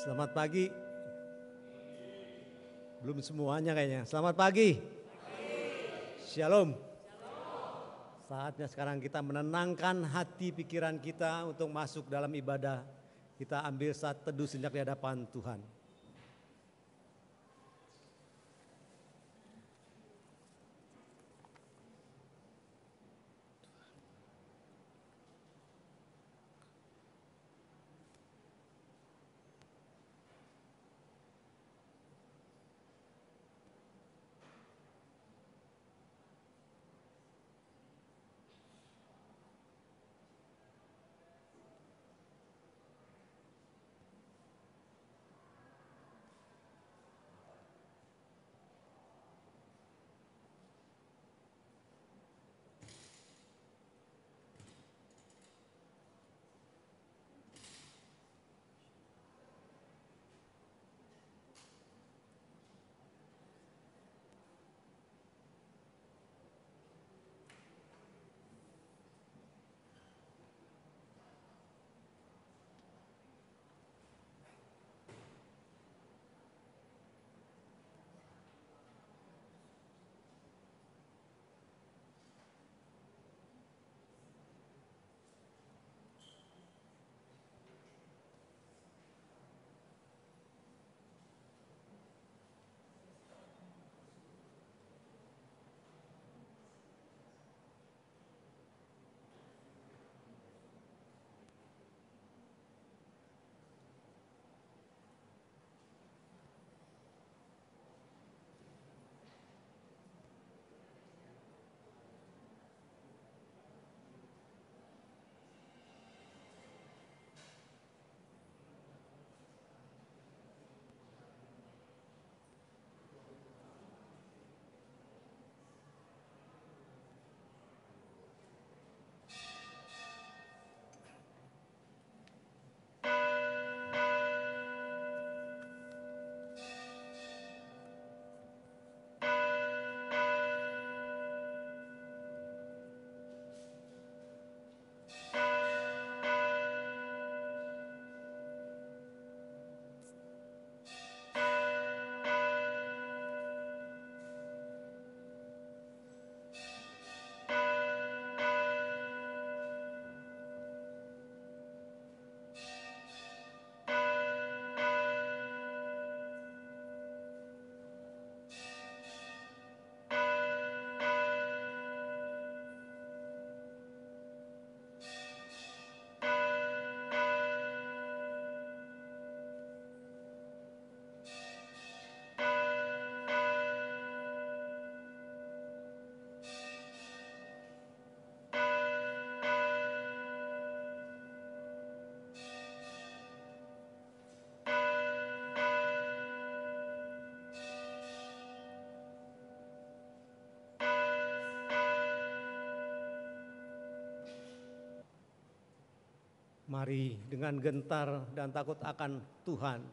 Selamat pagi. Belum semuanya kayaknya. Selamat pagi. Shalom. Saatnya sekarang kita menenangkan hati pikiran kita untuk masuk dalam ibadah. Kita ambil saat teduh sejenak di hadapan Tuhan. Mari dengan gentar dan takut akan Tuhan,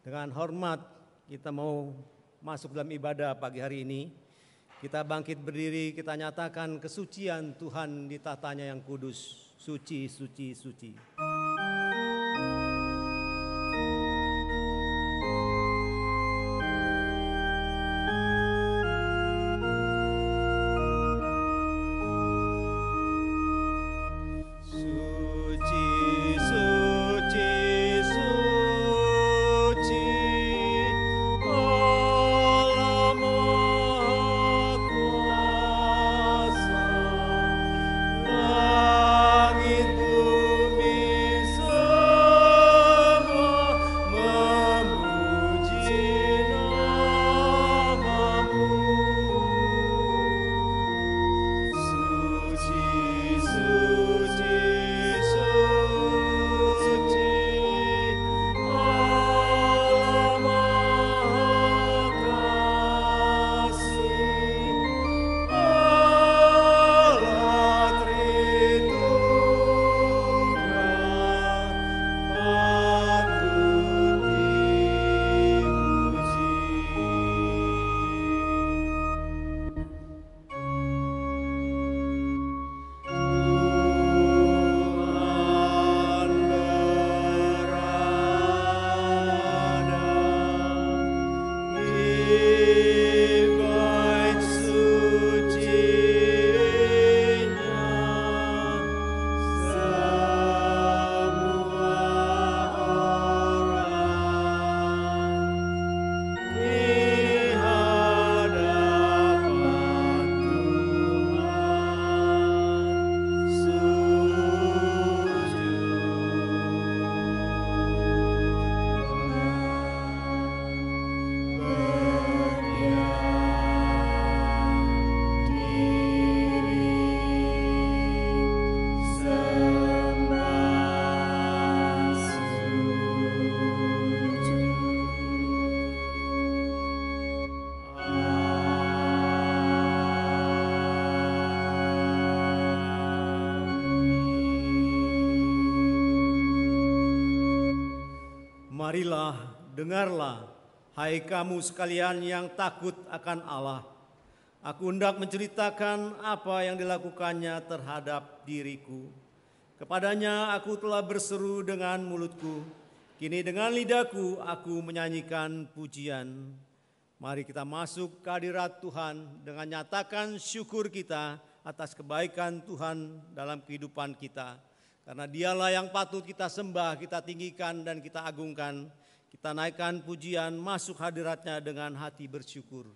dengan hormat kita mau masuk dalam ibadah pagi hari ini. Kita bangkit berdiri, kita nyatakan kesucian Tuhan di tatanya yang kudus. Suci, suci, suci. Langit bumi Marilah, dengarlah, hai kamu sekalian yang takut akan Allah. Aku hendak menceritakan apa yang dilakukannya terhadap diriku. Kepadanya aku telah berseru dengan mulutku, kini dengan lidahku aku menyanyikan pujian. Mari kita masuk ke hadirat Tuhan dengan nyatakan syukur kita atas kebaikan Tuhan dalam kehidupan kita. Karena dialah yang patut kita sembah, kita tinggikan dan kita agungkan. Kita naikkan pujian masuk hadiratnya dengan hati bersyukur.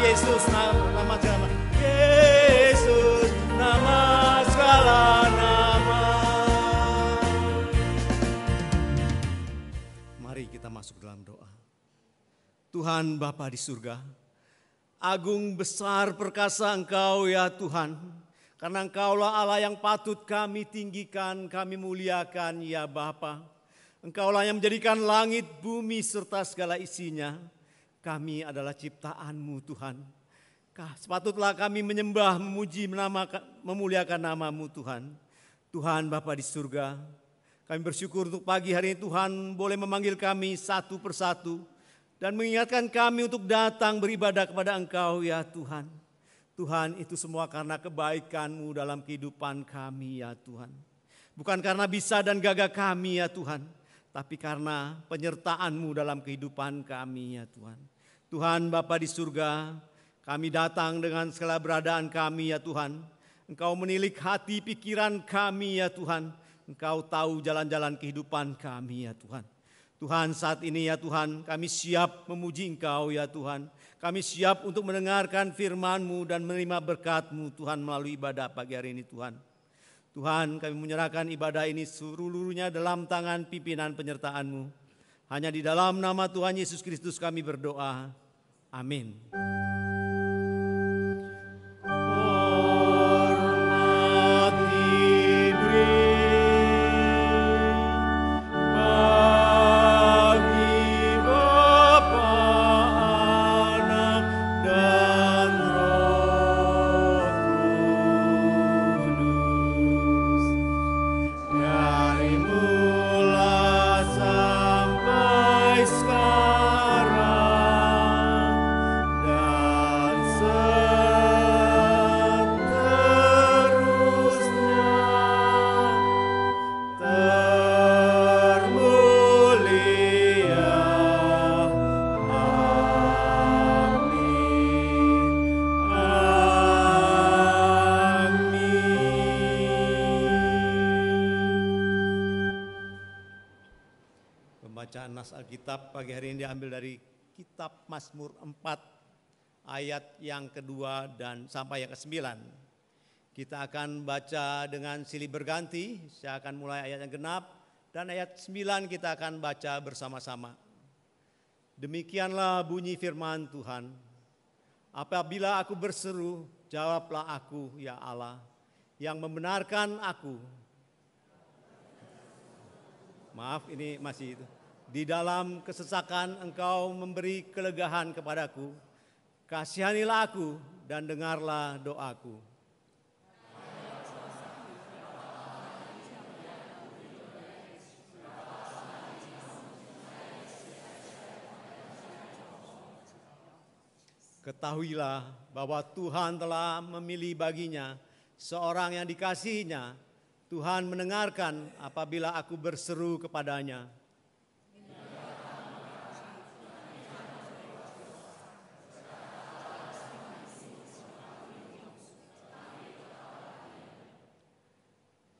Yesus nama segala Yesus nama segala nama. Mari kita masuk dalam doa. Tuhan Bapa di surga, agung besar perkasa Engkau ya Tuhan, karena Engkaulah Allah yang patut kami tinggikan, kami muliakan ya Bapa. Engkaulah yang menjadikan langit, bumi serta segala isinya. Kami adalah ciptaan-Mu Tuhan. Sepatutlah kami menyembah, memuji, memuliakan nama-Mu Tuhan. Tuhan Bapa di surga, kami bersyukur untuk pagi hari ini Tuhan boleh memanggil kami satu persatu dan mengingatkan kami untuk datang beribadah kepada Engkau ya Tuhan. Tuhan, itu semua karena kebaikan-Mu dalam kehidupan kami ya Tuhan. Bukan karena bisa dan gagah kami ya Tuhan, tapi karena penyertaan-Mu dalam kehidupan kami ya Tuhan. Tuhan Bapa di surga, kami datang dengan segala beradaan kami ya Tuhan. Engkau menilik hati pikiran kami ya Tuhan. Engkau tahu jalan-jalan kehidupan kami ya Tuhan. Tuhan, saat ini ya Tuhan, kami siap memuji Engkau ya Tuhan. Kami siap untuk mendengarkan firman-Mu dan menerima berkat-Mu Tuhan melalui ibadah pagi hari ini Tuhan. Tuhan, kami menyerahkan ibadah ini seluruhnya dalam tangan pimpinan penyertaan-Mu. Hanya di dalam nama Tuhan Yesus Kristus kami berdoa. Amin. Sekarang Bacaan nas Alkitab pagi hari ini diambil dari kitab Mazmur 4 ayat yang kedua dan sampai yang ke-9. Kita akan baca dengan silih berganti. Saya akan mulai ayat yang genap dan ayat 9 kita akan baca bersama-sama. Demikianlah bunyi firman Tuhan. Apabila aku berseru, jawablah aku ya Allah, yang membenarkan aku. Maaf, ini masih itu. Di dalam kesesakan engkau memberi kelegaan kepadaku. Kasihanilah aku dan dengarlah doaku. Ketahuilah bahwa Tuhan telah memilih baginya seorang yang dikasihinya. Tuhan mendengarkan apabila aku berseru kepadanya.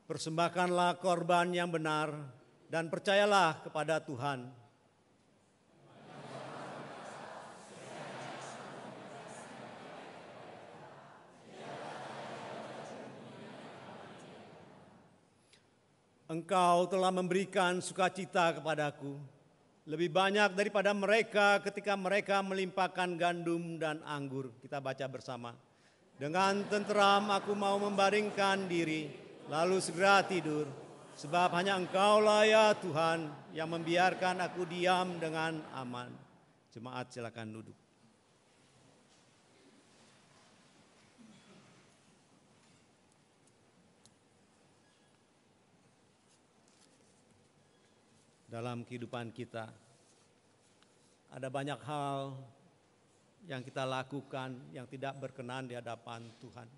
Persembahkanlah korban yang benar dan percayalah kepada Tuhan. Engkau telah memberikan sukacita kepadaku, lebih banyak daripada mereka ketika mereka melimpahkan gandum dan anggur. Kita baca bersama. Dengan tenteram aku mau membaringkan diri, lalu segera tidur. Sebab hanya Engkaulah ya Tuhan yang membiarkan aku diam dengan aman. Jemaat silakan duduk. Dalam kehidupan kita ada banyak hal yang kita lakukan yang tidak berkenan di hadapan Tuhan.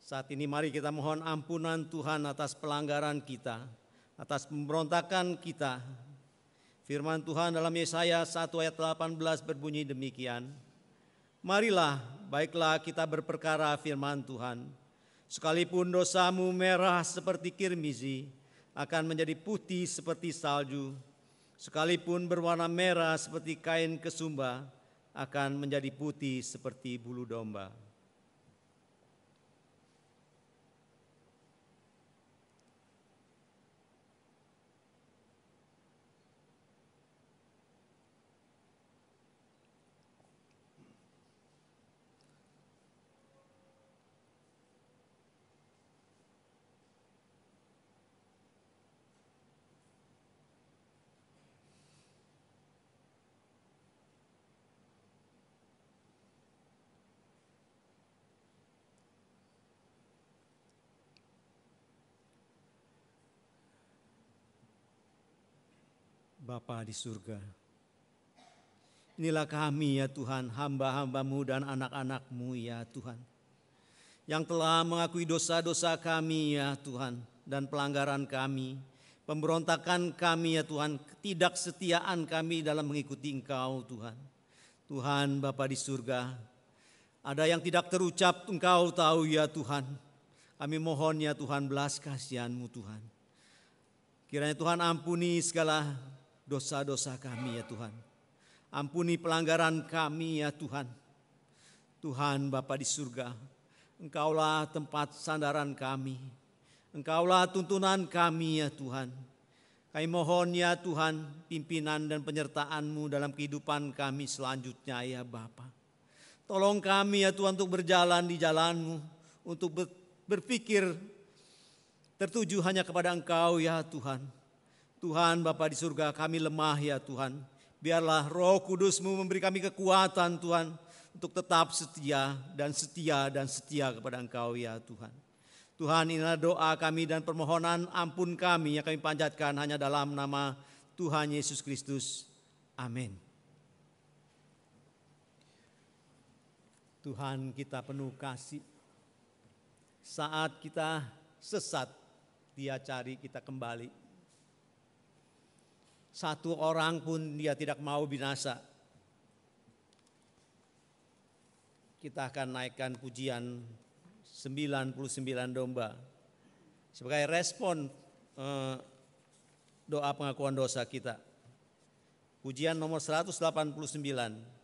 Saat ini mari kita mohon ampunan Tuhan atas pelanggaran kita, atas pemberontakan kita. Firman Tuhan dalam Yesaya 1 ayat 18 berbunyi demikian. Marilah, baiklah kita berperkara firman Tuhan. Sekalipun dosamu merah seperti kirmizi, akan menjadi putih seperti salju. Sekalipun berwarna merah seperti kain kesumba, akan menjadi putih seperti bulu domba. Bapa di surga, inilah kami ya Tuhan, hamba-hamba-Mu dan anak-anak-Mu ya Tuhan, yang telah mengakui dosa-dosa kami ya Tuhan, dan pelanggaran kami, pemberontakan kami ya Tuhan, ketidaksetiaan kami dalam mengikuti Engkau Tuhan. Tuhan Bapa di surga, ada yang tidak terucap Engkau tahu ya Tuhan, kami mohon ya Tuhan belas kasihan-Mu Tuhan. Kiranya Tuhan ampuni segala dosa-dosa kami ya Tuhan. Ampuni pelanggaran kami ya Tuhan. Tuhan Bapa di surga, Engkaulah tempat sandaran kami. Engkaulah tuntunan kami ya Tuhan. Kami mohon ya Tuhan pimpinan dan penyertaan-Mu dalam kehidupan kami selanjutnya ya Bapa. Tolong kami ya Tuhan untuk berjalan di jalan-Mu, untuk berpikir tertuju hanya kepada Engkau ya Tuhan. Tuhan Bapa di surga, kami lemah ya Tuhan. Biarlah Roh Kudus-Mu memberi kami kekuatan Tuhan untuk tetap setia dan setia dan setia kepada Engkau ya Tuhan. Tuhan, inilah doa kami dan permohonan ampun kami yang kami panjatkan hanya dalam nama Tuhan Yesus Kristus. Amin. Tuhan kita penuh kasih. Saat kita sesat, Dia cari kita kembali. Satu orang pun Dia tidak mau binasa. Kita akan naikkan pujian 99 domba sebagai respon doa pengakuan dosa kita. Pujian nomor 189.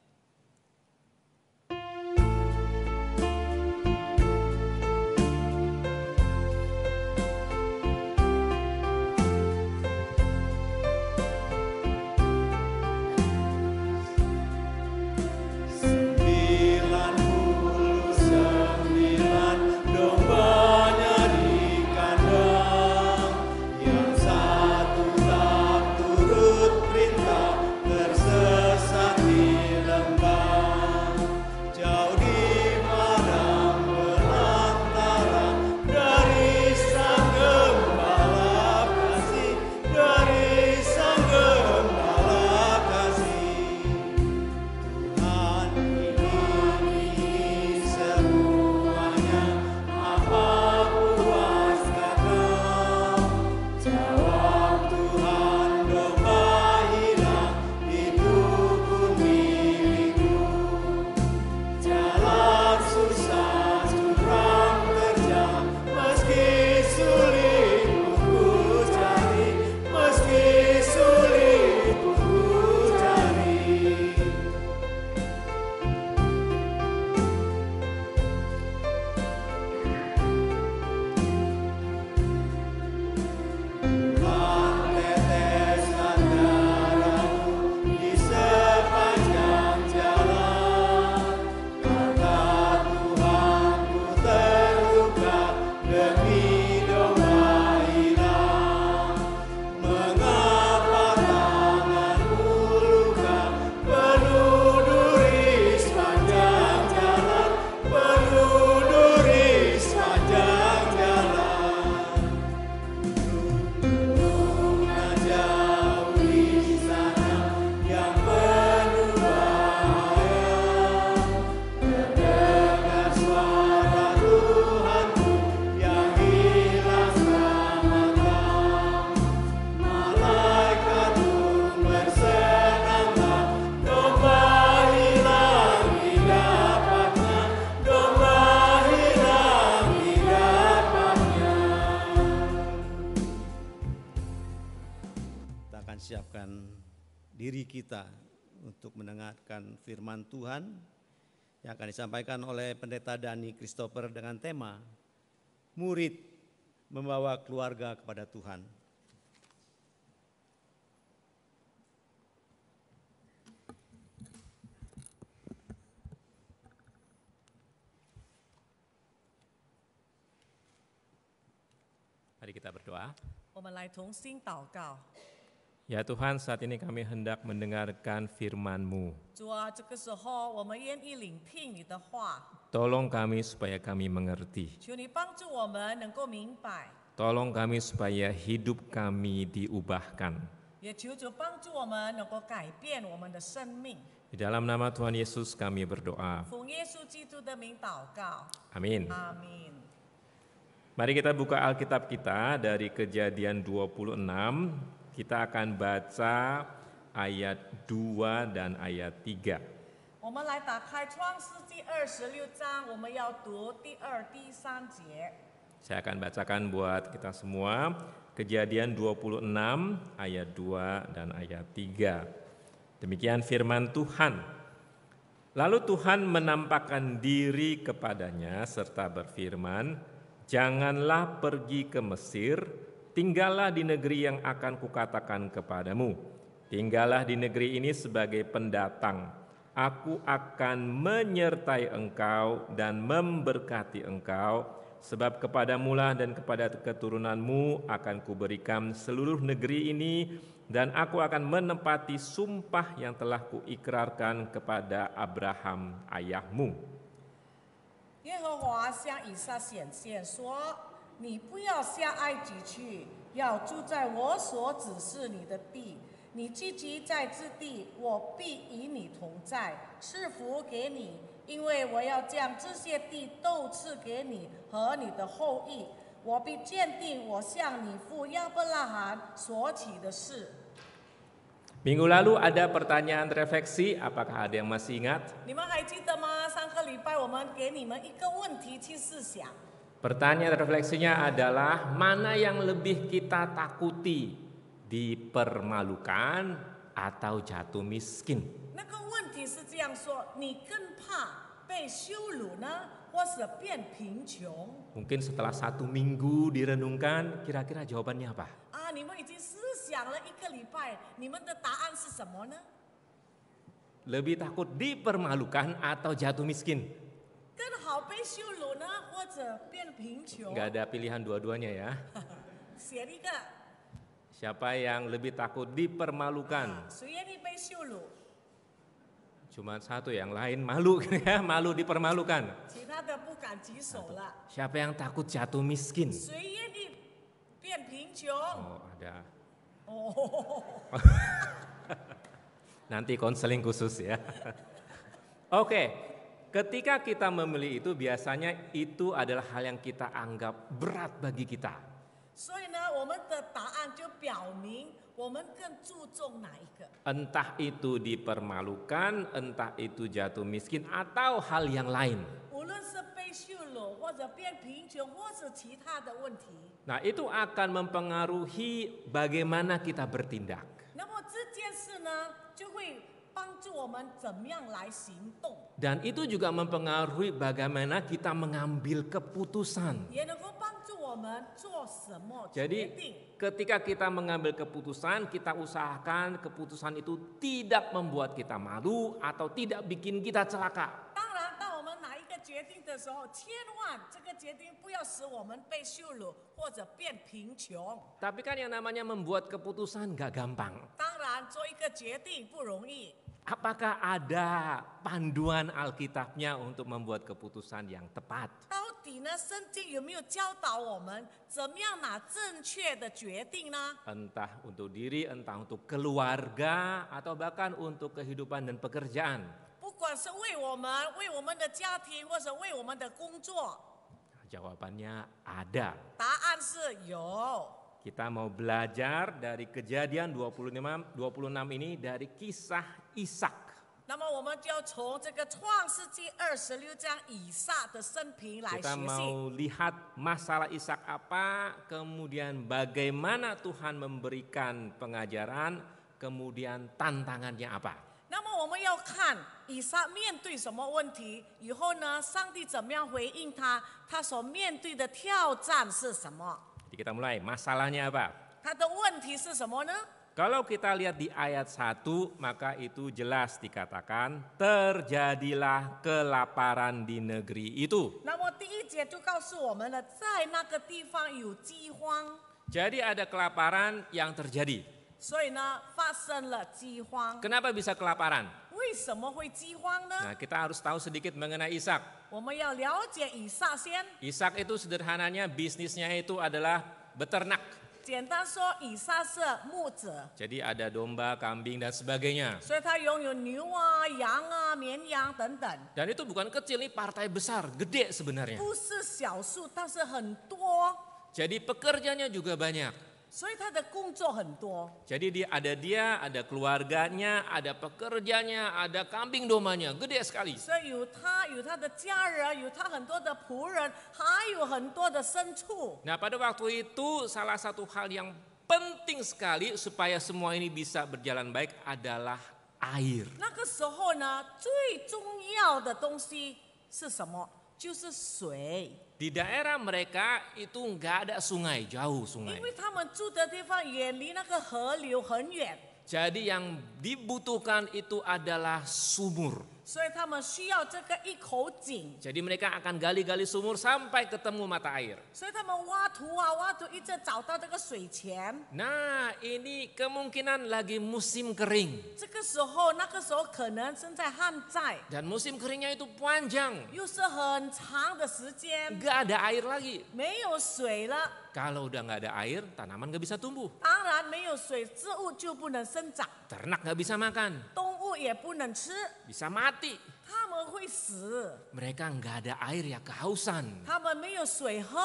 Siapkan diri kita untuk mendengarkan firman Tuhan yang akan disampaikan oleh Pendeta Dani Christopher dengan tema Murid Membawa Keluarga kepada Tuhan. Mari kita berdoa. 我们来同心祷告。 Ya Tuhan, saat ini kami hendak mendengarkan firman-Mu. 主啊，这个时候我们愿意聆听你的话， Tolong kami supaya kami mengerti. 求你帮助我们能够明白， Tolong kami supaya hidup kami diubahkan. 也求主帮助我们能够改变我们的生命。 Di dalam nama Tuhan Yesus kami berdoa. 奉耶稣基督的名祷告， Amin. 阿明。 Mari kita buka Alkitab kita dari Kejadian 26. Kita akan baca ayat 2 dan ayat 3. 我们来打开创世纪26章，我们要读第2、第3节。 Saya akan bacakan buat kita semua. Kejadian 26 ayat 2 dan ayat 3. Demikian firman Tuhan. Lalu Tuhan menampakkan diri kepadanya serta berfirman, "Janganlah pergi ke Mesir, tinggallah di negeri yang akan kukatakan kepadamu. Tinggallah di negeri ini sebagai pendatang. Aku akan menyertai engkau dan memberkati engkau, sebab kepadamulah dan kepada keturunanmu akan kuberikan seluruh negeri ini, dan aku akan menepati sumpah yang telah kuikrarkan kepada Abraham ayahmu." 耶和华向以撒显现说：“你不要下埃及去，要住在我所指示你的地。你聚集在这地，我必与你同在，赐福给你，因为我要将这些地都赐给你和你的后裔。我必坚定我向你父亚伯拉罕所起的事。” Minggu lalu ada pertanyaan refleksi, apakah ada yang masih ingat? 你们还记得吗？上个礼拜我们给你们一个问题去思想。 Pertanyaan refleksinya adalah mana yang lebih kita takuti, dipermalukan atau jatuh miskin. 那个问题是这样说：你更怕被羞辱呢，或是变贫穷？ Mungkin setelah 1 minggu direnungkan, kira-kira jawabannya apa? 啊，你们已经思想了1个礼拜，你们的答案是什么呢？ Lebih takut dipermalukan atau jatuh miskin? 更好被羞辱呢，或者变贫穷？ Nggak ada pilihan dua-duanya ya. 选一个， Siapa yang lebih takut dipermalukan? 谁愿意被羞辱？ Cuma satu, yang lain malu ya, malu dipermalukan. 其他的不敢举手了。 Siapa yang takut jatuh miskin? 谁愿意变贫穷？ Oh, ada. 哦， Nanti konseling khusus ya. Oke, ketika kita memilih itu biasanya itu adalah hal yang kita anggap berat bagi kita. 所以呢，我们的答案就表明我们更注重哪一个。 Entah itu dipermalukan, entah itu jatuh miskin atau hal yang lain. 无论是被羞辱，或者变贫穷，或是其他的问题， Nah, itu akan mempengaruhi bagaimana kita bertindak. 那么这件事呢，就会帮助我们怎么样来行动， Dan itu juga mempengaruhi bagaimana kita mengambil keputusan. 也能够帮助我们做什么决 Jadi 定。 ketika kita mengambil keputusan, kita usahakan keputusan itu tidak membuat kita malu atau tidak bikin kita celaka. 当然，当我们哪一个决定的时候，千万这个决定不要使我们被羞辱或者变贫穷。 Tapi kan yang namanya membuat keputusan gak gampang. 当然，做一个决定不容易。 Apakah ada panduan Alkitabnya untuk membuat keputusan yang tepat? 到底呢，圣经有没有教导我们怎么样拿正确的决定呢？ Entah untuk diri, entah untuk keluarga, atau bahkan untuk kehidupan dan pekerjaan. 不管是为我们、为我们的家庭，或者为我们的工作， Jawabannya ada. 答案是有。 Kita mau belajar dari Kejadian 26 ini dari kisah Ishak. 那么我们就要从这个创世纪26章以撒的生平来 Kita 学习。 mau lihat masalah Ishak apa, kemudian bagaimana Tuhan memberikan pengajaran, kemudian tantangannya apa. 那么我们要看以撒面对什么问题，以后呢，上帝怎么样回应他，他所面对的挑战是什么？ Jadi kita mulai, masalahnya apa? 他的问题是什么呢？ Kalau kita lihat di ayat 1, maka itu jelas dikatakan terjadilah kelaparan di negeri itu. 那么第1节就告诉我们了，在那个地方有饥荒， Jadi ada kelaparan yang terjadi. 所以呢，发生了饥荒。 Kenapa bisa kelaparan? 为什么会饥荒呢？ Nah, kita harus tahu sedikit mengenai Ishak. 我们要了解以撒先。 Ishak itu sederhananya bisnisnya itu adalah beternak. 简单说，以撒是牧者， Jadi ada domba, kambing dan sebagainya. 所以他拥有牛啊、羊啊、绵羊等等， Dan itu bukan kecil, ini partai besar, gede sebenarnya. 不是小数，但是很多， Jadi pekerjanya juga banyak. 所以他的工作很多。 Jadi dia, ada keluarganya, ada pekerjanya, ada kambing dombanya, gede sekali. 所以有他的家人，有他很多的仆人，还有很多的牲畜。 Nah, pada waktu itu salah satu hal yang penting sekali supaya semua ini bisa berjalan baik adalah air. 那个时候呢，最重要的东西是什么？就是水， Di daerah mereka itu nggak ada sungai, jauh 因 sungai. 为他们住的地方远离那个河流很远， Jadi yang dibutuhkan itu adalah sumur. 所以他们需要这个一口井。 Jadi mereka akan gali-gali sumur sampai ketemu mata air. 所以他们挖土啊挖土，一直找到这个水泉。 Nah, ini kemungkinan lagi musim kering. 这个时候，那个时候可能正在旱灾， Dan musim keringnya itu panjang. 又是很长的时间， Nggak ada air lagi. 没有水了。 Kalau udah nggak ada air, tanaman nggak bisa tumbuh. 当然，没有水，植物就不能生长， Ternak nggak bisa makan, 动物也不能吃， bisa mati. 它们会死。 Mereka nggak ada air ya kehausan. 它们没有水喝，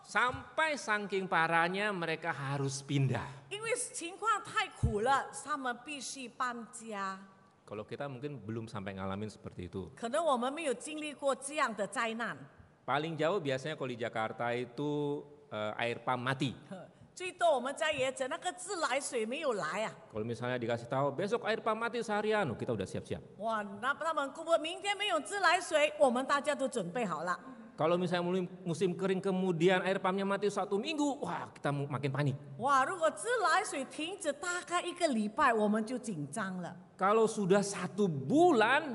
Sampai saking parahnya mereka harus pindah. 因为情况太苦了，他们必须搬家。 Kalau kita mungkin belum sampai ngalamin seperti itu. 可能我们没有经历过这样的灾难。 Paling jauh biasanya kalau di Jakarta itu air pump mati. 最多我们在也整那个自来水没有来啊， Kalau misalnya dikasih tahu besok air pump mati seharian, kita udah siap-siap. 哇，那他们顾不明天没有自来水，我们大家都准备好了。 Kalau misalnya musim kering kemudian air pumpnya mati 1 minggu, wah kita makin panik. 哇，如果自来水停止大概1个礼拜，我们就紧张了。 Kalau sudah 1 bulan,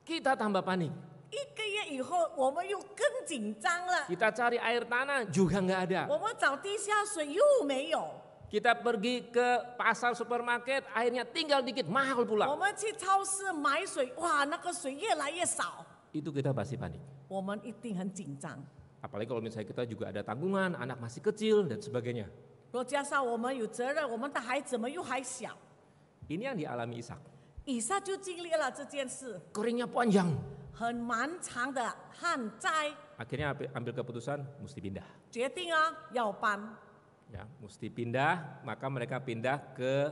kita tambah panik. 1个月以后，我们又更紧张了。 Kita cari air tanah juga nggak ada. 我们找地下水又没有， Kita pergi ke pasar supermarket, airnya tinggal dikit, mahal 我 pula. 们去超市买水，哇，那个水越来越少， Itu kita pasti panik. 我们一定很紧张。 Apalagi kalau misalnya kita juga ada tanggungan, anak masih kecil dan sebagainya. 若加上我们有责任，我们的孩子们又还小， Ini yang dialami Ishak. 以撒就经历了这件事， Keringnya panjang. 很漫长的旱灾， Akhirnya ambil keputusan mesti pindah. 决定啊要搬。 Ya, mesti pindah, maka mereka pindah ke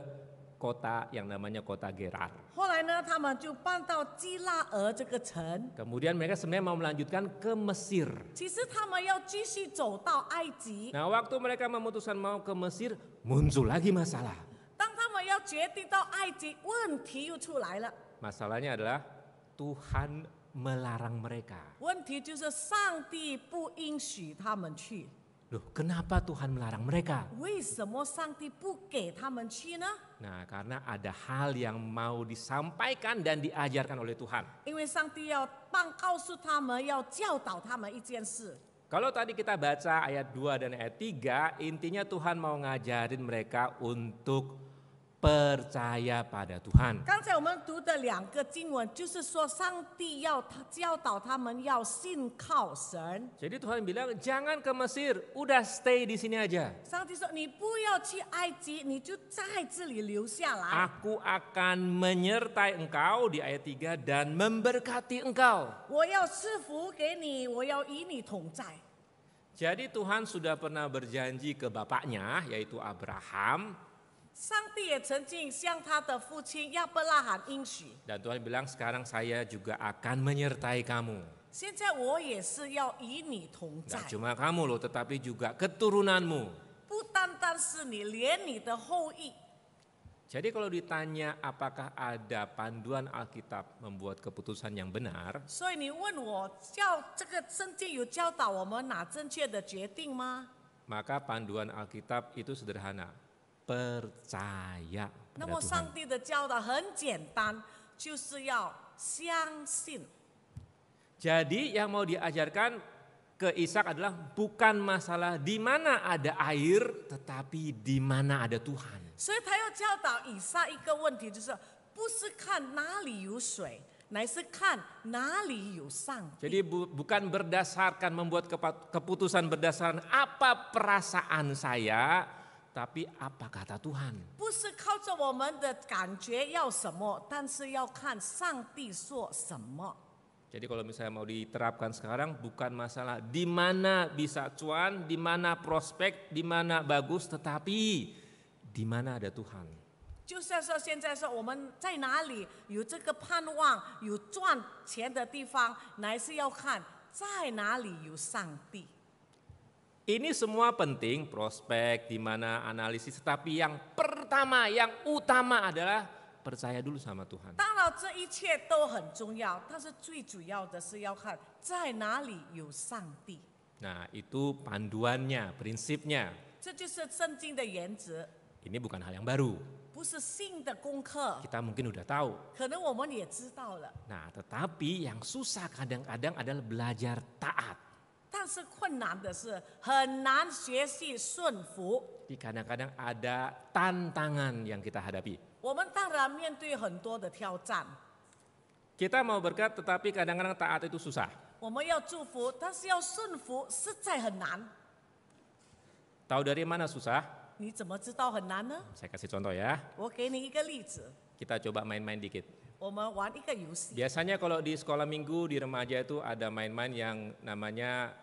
kota yang namanya kota Gerar. 后来呢，他们就搬到基拉俄这个城。 Kemudian mereka sebenarnya mau melanjutkan ke Mesir. 其实他们要继续走到埃及。 Nah, waktu mereka memutuskan mau ke Mesir, muncul lagi masalah. 当他们要决定到埃及，问题又出来了。 Masalahnya adalah Tuhan melarang mereka. 问题就是上帝不允许他们去。 Loh, kenapa Tuhan melarang mereka? 为什么上帝不给他们去呢？ Nah, karena ada hal yang mau disampaikan dan diajarkan oleh Tuhan. 因为上帝要告诉他们，要教导他们一件事。 Kalau tadi kita baca ayat 2 dan ayat 3, intinya Tuhan mau ngajarin mereka untuk percaya pada Tuhan. 刚才我们读的2个经文，就是说上帝要教导他们要信靠神。 Jadi Tuhan bilang jangan ke Mesir, udah stay di sini aja. 上帝说：“你不要去埃及，你就在这里留下来。 Aku akan menyertai engkau di ayat 3 dan memberkati engkau. 我要赐福给你，我要与你同在。” Jadi Tuhan sudah pernah berjanji ke bapaknya yaitu Abraham. 上帝也曾经向他的父亲亚伯拉罕应许， Dan Tuhan bilang sekarang saya juga akan menyertai kamu. 现在我也是要与你同在， Gak cuma kamu loh tetapi juga keturunanmu. 不单单是你，连你的后裔。 Jadi kalau ditanya apakah ada panduan Alkitab membuat keputusan yang benar, 所以你问我这个圣经有教导我们哪正确的决定吗？ maka panduan Alkitab itu sederhana. Percaya 那 pada 么 Tuhan. 上帝的教导很简单，就是要相信。 Jadi yang mau diajarkan ke Ishak adalah bukan masalah di mana ada air, tetapi di mana ada Tuhan. 所以他要教导以撒一个问题，就是不是看哪里有水，乃是看哪里有上帝。 Jadi bukan berdasarkan membuat keputusan berdasarkan apa perasaan saya, tapi apa kata Tuhan. 不是靠着我们的感觉要什么，但是要看上帝说什么。 Jadi kalau misalnya mau diterapkan sekarang bukan masalah di mana bisa cuan, di mana prospek, di mana bagus, tetapi di mana ada Tuhan. 就像说现在说我们在哪里有这个盼望，有赚钱的地方，乃是要看在哪里有上帝。 Ini semua penting, prospek, di mana analisis, tetapi yang pertama, yang utama adalah percaya dulu sama Tuhan. 当然这一切都很重要，但是最主要的是要看在哪里有上帝。 Nah, itu panduannya, prinsipnya. 这就是圣经的原则， Ini bukan hal yang baru. 不是新的功课， Kita mungkin udah tahu. 可能我们也知道了。 Nah, tetapi yang susah kadang-kadang adalah belajar taat. 但是困难的是很难学习顺服。 Jadi kadang-kadang ada tantangan yang kita hadapi. 我们当然面对很多的挑战， Kita mau berkat tetapi kadang-kadang taat itu susah. 我们要祝福，但是要顺服实在很难。 Tahu dari mana susah? 你怎么知道很难呢？ Saya kasih contoh ya. 我给你一个例子， Kita coba main-main dikit. 我们玩一个游戏。 Biasanya kalau di sekolah minggu, di remaja itu ada main-main yang namanya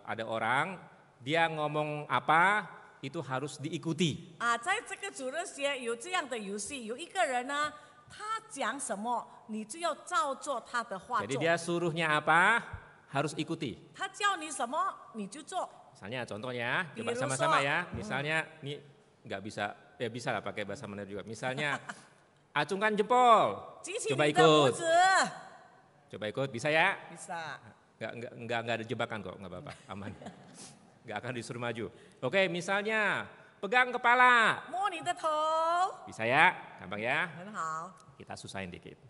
ada orang, dia ngomong apa, itu harus diikuti. 啊，在这个主日学有这样的游戏，有一个人呢，他讲什么，你就要照做他的话 Jadi 做。 dia suruhnya apa, harus ikuti. 他叫你什么，你就做。Misalnya contohnya, coba Biru sama-sama sok. ya. Misalnya, ini nggak bisa, ya bisa lah pakai bahasa Mandarin juga. Misalnya, acungkan jempol. 举起 Coba 你的拇 ikut, 指。 coba ikut, bisa ya? Bisa. Nggak ada jebakan kok, nggak apa-apa, aman. Nggak akan disuruh maju. Oke, misalnya, pegang kepala. 摸你的头。 Bisa ya? Gampang ya? 很好。 Kita susahin dikit.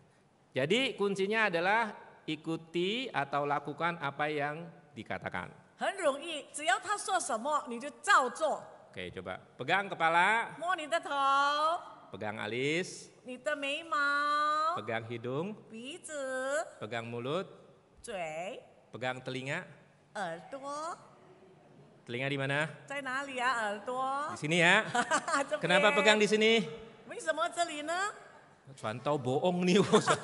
Jadi kuncinya adalah ikuti atau lakukan apa yang dikatakan. 很容易，只要他说什么你就照做。 Oke, coba pegang kepala, 摸你的头， pegang alis, 你的眉毛、 pegang hidung, 鼻子、 pegang mulut, 嘴、 pegang telinga. 耳朵， Telinga di mana? 在哪里啊？耳朵 Di。sini ya. 这边 Kenapa pegang di sini? 为什么这里呢？ Cuan tahu bohong nih. Musuh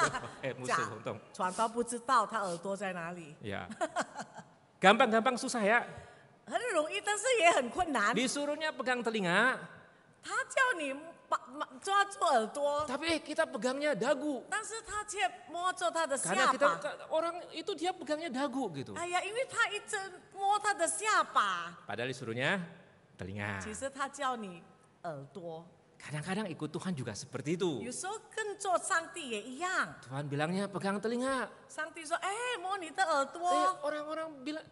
假 untung. 传道不知道他耳朵在哪里， Ya. Gampang-gampang susah ya. 很容易，但是也很困难。 Disuruhnya pegang telinga, 他叫你抓住耳朵， tapi kita pegangnya dagu. 但是他却摸着他的 Karena 下 kita 巴。 orang itu dia pegangnya dagu gitu. 哎呀，因为他一直摸他的下巴， Padahal disuruhnya telinga. 其实他叫你耳朵。 Kadang-kadang ikut Tuhan juga seperti itu. 有时候跟做上帝也一样， Tuhan bilangnya pegang telinga. 上帝说：“哎，摸你的耳朵。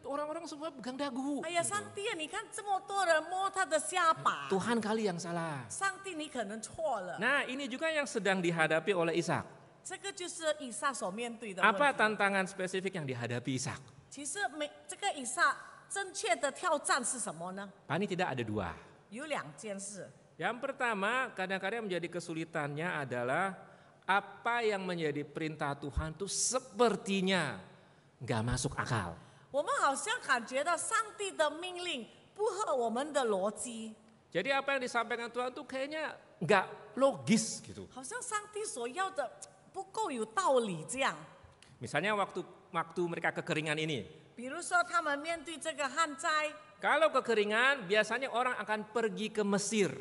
Orang-orang semua pegang dagu. 哎呀，上帝啊，你看这么多人摸他的下巴， Tuhan kali yang salah. 上帝你可能错了。 Nah, ini juga yang sedang dihadapi oleh Ishak. 这个就是以撒所面对的问 Apa 题。 tantangan spesifik yang dihadapi Ishak? 其实这个以撒正确的挑战是什么呢？ Paling tidak ada dua. 有两件事。 Yang pertama, kadang-kadang menjadi kesulitannya adalah apa yang menjadi perintah Tuhan itu sepertinya nggak masuk akal. 我们好像感觉到上帝的命令不合我们的逻辑， Jadi apa yang disampaikan Tuhan tuh kayaknya nggak logis gitu. 好像上帝所要的不够有道理这样。 Misalnya waktu mereka kekeringan ini. 比如说，他们面对这个旱灾， Kalau kekeringan biasanya orang akan pergi ke Mesir.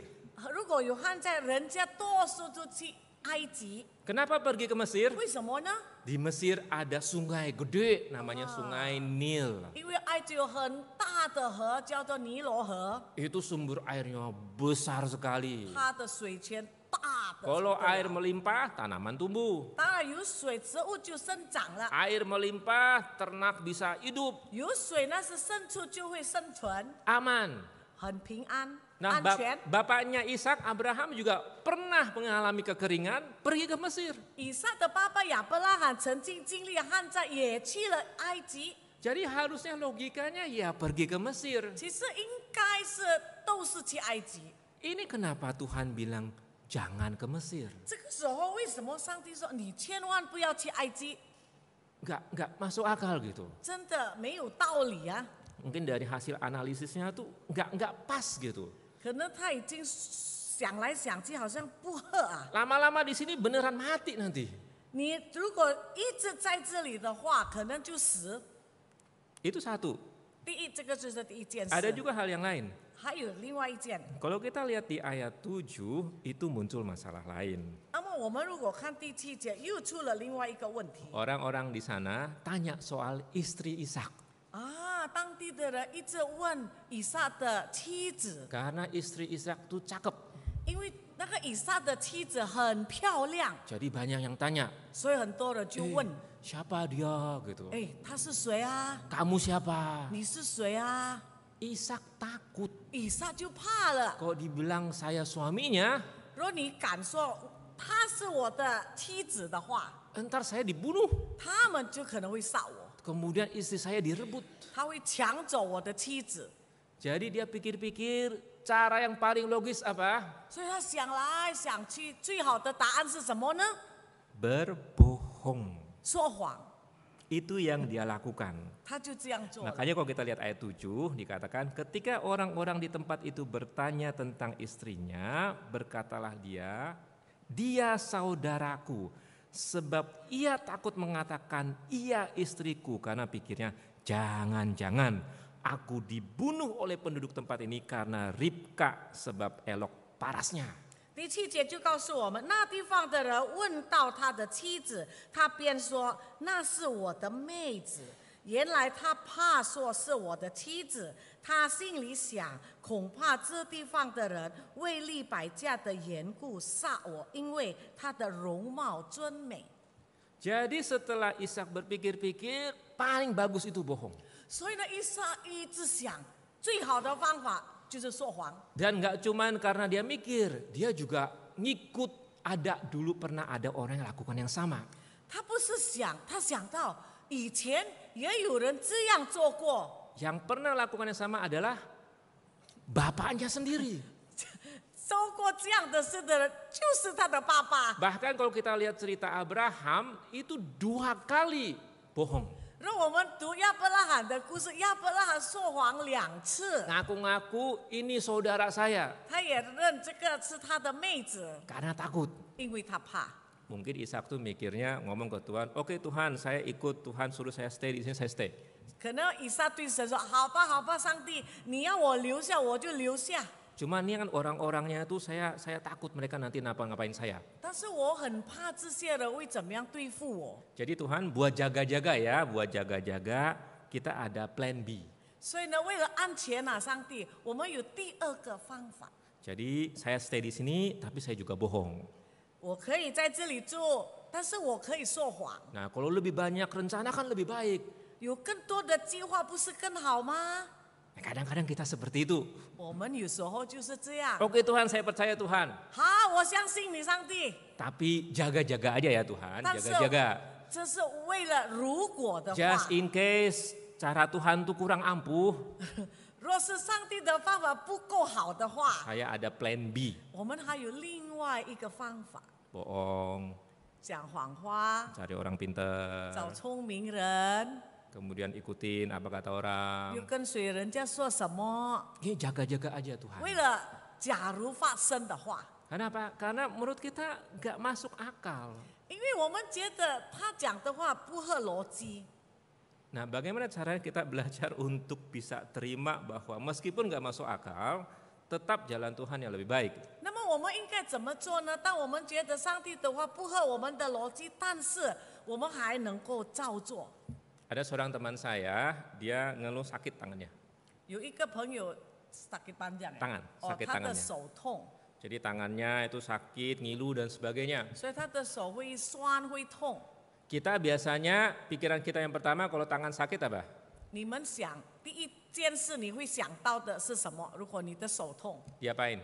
如果有旱灾，人家多数都去埃及， Kenapa pergi ke Mesir? 为什么呢？ Di Mesir ada sungai gede namanya Sungai Nil. 因为埃及有很大的河，叫做尼罗河， Itu sumber airnya besar sekali. 它的水泉大的。 Kalau air melimpah, tanaman tumbuh. 当然有水，植物就生长了； Air melimpah, ternak bisa hidup 有水，那是牲畜就会生存， aman. 很平安、 Nah, 安全。 bapaknya Ishak, Abraham juga pernah mengalami kekeringan, pergi ke Mesir. 以撒的爸爸亚伯拉罕曾经经历旱灾，也去了埃及。 Jadi harusnya logikanya ya pergi ke Mesir. 其实应该是都是去埃及。 Ini kenapa Tuhan bilang jangan ke Mesir? 这个时候，为什么上帝说你千万不要去埃及？ Nggak masuk akal gitu. 真的没有道理啊！ Mungkin dari hasil analisisnya tuh nggak pas gitu. 可能他已经想来想去，好像不合啊。 Lama-lama di sini beneran mati nanti. 你如果一直在这里的话，可能就死。 Itu satu. 第一，这个就是第一件事。 Ada juga hal yang lain. 还有另外一件。 Kalau kita lihat di ayat 7 itu muncul masalah lain. 那么我们如果看第7节，又出了另外一个问题 Orang-orang di sana tanya soal istri Ishak. 啊！当地的人一直问以撒的妻子， Karena istri Ishak tuh cakep. 因为那个以撒的妻子很漂亮， Jadi banyak yang tanya. 所以很多人就问： Siapa dia gitu. 哎，他是谁啊？ Kamu siapa? 你是谁啊？ Ishak takut. 以撒就怕了。 Kok dibilang saya suaminya, 如果你敢说她是我的妻子的话， entar saya dibunuh. 他们就可能会杀我， Kemudian istri saya direbut. 他会抢走我的妻子。 Jadi dia pikir-pikir cara yang paling logis apa? 所以他想来想去，最好的答案是什么呢？ Berbohong. 说谎， Itu yang dia lakukan. 他就这样做了。 Makanya kalau kita lihat ayat 7 dikatakan ketika orang-orang di tempat itu bertanya tentang istrinya, berkatalah dia saudaraku, sebab ia takut mengatakan ia istriku karena pikirnya jangan-jangan aku dibunuh oleh penduduk tempat ini karena Ribka sebab elok parasnya. 第7节就告诉我们，那地方的人问到他的妻子，他便说那是我的妹子，原来他怕说是我的妻子，他心里想，恐怕这地方的人为利百加的缘故杀我，因为他的容貌尊美。 Jadi setelah Ishak berpikir-pikir, paling bagus itu bohong. 所以呢，以撒一直想，最好的方法就是说谎。 Dan nggak cuman karena dia mikir, dia juga ngikut dulu pernah ada orang yang lakukan yang sama. 他不是想，他想到以前也有人这样做过。 Yang pernah lakukan yang sama adalah bapaknya sendiri. 做过这样的事的人就是他的爸爸。 Bahkan kalau kita lihat cerita Abraham, itu 2 kali bohong. 如果我们读亚伯拉罕的故事，亚伯拉罕说谎2次， Ngaku-ngaku ini saudara saya 他也认这个是他的妹子， karena takut. 因为他怕。 Mungkin Ishak tuh mikirnya ngomong ke Tuhan, oke Tuhan saya ikut, Tuhan suruh saya stay di sini, saya stay. 可能以撒对神说：“好吧，好吧，上帝，你要我留下，我就留下。 Cuma ini kan orang-orangnya itu saya takut mereka nanti ngapain saya. 但是我很怕这些人会怎么样对付我， Jadi Tuhan buat jaga-jaga ya, buat jaga-jaga kita ada plan B. 所以呢，为了安全啊，上帝，我们有第2个方法。 Jadi saya stay di sini, tapi saya juga bohong. 我可以在这里住，但是我可以说谎。 Nah kalau lebih banyak rencana kan lebih baik. 有更多的计划，不是更好吗？ Kadang-kadang kita seperti itu. 我们有时候就是这样。 Oke Tuhan, saya percaya Tuhan. 好，我相信你，上帝。 Tapi jaga-jaga aja ya Tuhan, 但是 jaga-jaga. 这是为了如果的话， Just in case cara Tuhan tuh kurang ampuh, 若是上帝的方法不够好的话， saya ada plan B. 我们还有另外一个方法， Bohong, 讲谎话， cari orang pinter, 找聪明人， kemudian ikutin apa kata 又 orang. 跟随人家说什么。 Ini jaga-jaga aja Tuhan. 为了假如发生的话， Kenapa? Karena menurut kita gak masuk akal. 因为我们觉得他讲的话不合逻辑。 Nah bagaimana caranya kita belajar untuk bisa terima bahwa meskipun gak masuk akal, tetap jalan Tuhan yang lebih baik. 那么我们应该怎么做呢？当我们觉得上帝的话不合我们的逻辑，但是我们还能够照做。 Ada seorang teman saya, dia ngeluh sakit tangannya. 有一个朋友sakit panjang， Tangan， sakit 他的 tangannya 手痛， Jadi tangannya itu sakit, ngilu dan sebagainya. 所以他的手会酸会痛。 Kita biasanya pikiran kita yang pertama kalau tangan sakit apa? 你们想第一件事你会想到的是什么？如果你的手痛， Diapain?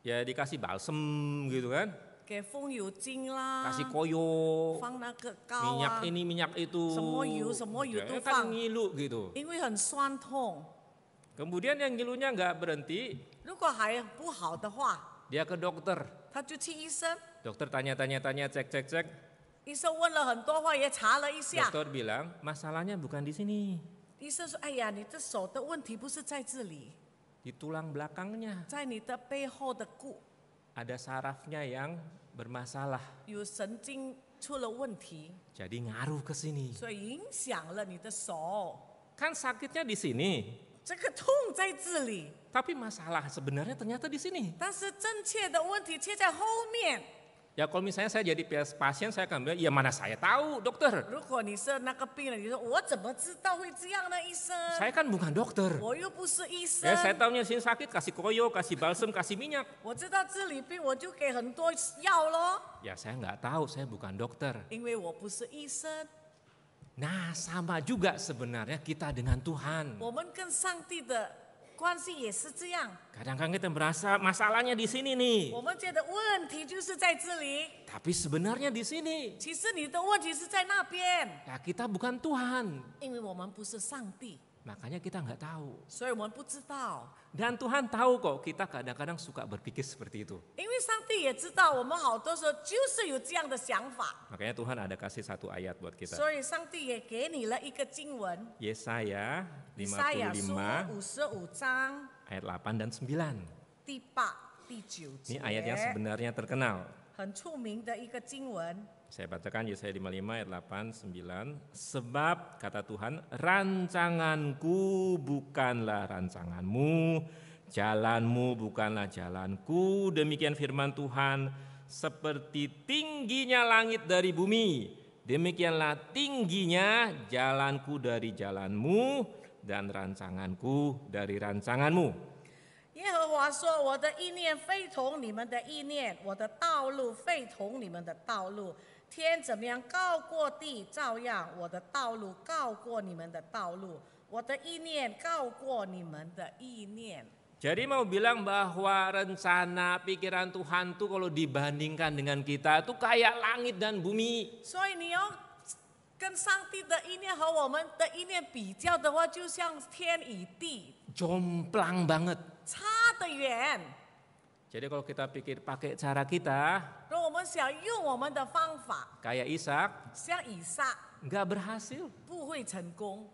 Ya dikasih balsem gitu kan, 给风油精啦， kasih koyo, 放那个膏 minyak 啊， ini minyak itu. 什么油都 Kan 放， ngilu gitu. 因为很酸痛。 Kemudian yang ngilunya nggak berhenti, 如果还不好的话， dia ke dokter. 他就去医生。 Dokter tanya-tanya, cek. 医生问了很多话，也查了一下。 Dokter bilang masalahnya bukan di sini, 医生说：“哎呀，你的手的问题不是在这里， di tulang belakangnya 在你的背后的骨 ada sarafnya yang bermasalah. 有神经出了问题， Jadi ngaruh ke sini. 所以影响了你的手。 Kan sakitnya di sini, 这个痛在这里， tapi masalah sebenarnya ternyata di sini. 但是正确的问题却在后面。 Ya kalau misalnya saya jadi pasien, saya akan bilang, ya mana saya tahu dokter. 如果你是那个病人，你说我怎么知道会这样呢？医生， Saya kan bukan dokter. 我又不是医生 Ya saya tahunya sini sakit, kasih koyo, kasih balsem, kasih minyak. 我知道这里病，我就给很多药咯， Ya saya nggak tahu, saya bukan dokter. 因为我不是医生。 Nah sama juga sebenarnya kita dengan Tuhan. 我们跟上帝的关系也是这样， Kadang-kadang kita merasa masalahnya di sini nih. 我们觉得问题就是在这里， Tapi sebenarnya di sini. 其实你的问题是在那边， Ya kita bukan Tuhan. 因为我们不是上帝， Makanya kita nggak tahu. 所以我们不知道。 Dan Tuhan tahu kok kita kadang-kadang suka berpikir seperti itu. 因为上帝也知道，我们好多时候就是有这样的想法， Makanya Tuhan ada kasih satu ayat buat kita. 所以上帝也给你了一个经文， Yesaya 以赛亚书55 55章 ayat 8 dan 9. 第8、第9 Ini ayat yang 节， sebenarnya terkenal. 很出名的一个经文。 Saya bacakan Yesaya 55 ayat 8, 9. Sebab kata Tuhan, rancanganku bukanlah rancanganmu, jalanmu bukanlah jalanku. Demikian firman Tuhan, seperti tingginya langit dari bumi, demikianlah tingginya jalanku dari jalanmu dan rancanganku dari rancanganmu. 耶和华说：“我的意念非同你们的意念，我的道路非同你们的道路。天怎么样高过地，照样我的道路高过你们的道路，我的意念高过你们的意念。” Jadi mau bilang bahwa rencana pikiran Tuhan tuh kalau dibandingkan dengan kita tuh kayak langit dan bumi. 所以你要跟上帝的意念和我们的意念比较的话，就像天与地， Jomplang banget. 差得远。 Jadi kalau kita pikir pakai cara kita 如果我们想用我们的方法， kayak Ishak 像以撒， nggak berhasil. 不会成功。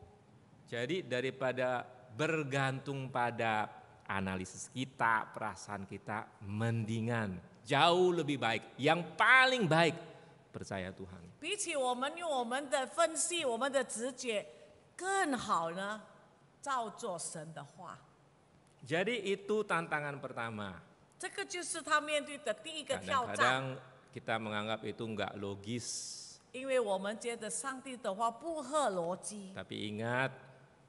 Jadi daripada bergantung pada analisis kita, perasaan kita, mendingan jauh lebih baik, yang paling baik percaya Tuhan. 比起我们用我们的分析、我们的直觉，更好呢，照做神的话。 Jadi itu tantangan pertama. 这个就是他面对的第一个挑战， Kadang-kadang kita menganggap itu nggak logis. 因为我们觉得上帝的话不合逻辑。 Tapi ingat,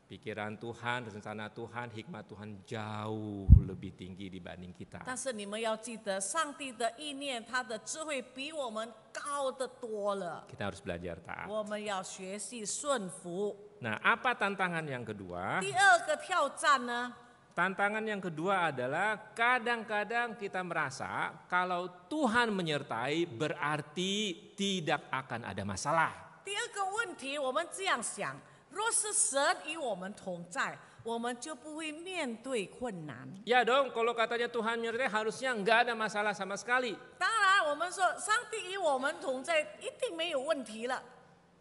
pikiran Tuhan, rencana Tuhan, hikmat Tuhan jauh lebih tinggi dibanding kita. 但是你们要记得，上帝的意念，他的智慧比我们高得多了。 Kita harus belajar taat. 我们要学习顺服。 Nah, apa tantangan yang kedua? 第二个挑战呢？ Tantangan yang kedua adalah kadang-kadang kita merasa kalau Tuhan menyertai berarti tidak akan ada masalah. 第二个问题，我们这样想：若是神与我们同在，我们就不会面对困难。 Ya dong, kalau katanya Tuhan menyertai harusnya nggak ada masalah sama sekali. 当然，我们说上帝与我们同在，一定没有问题了。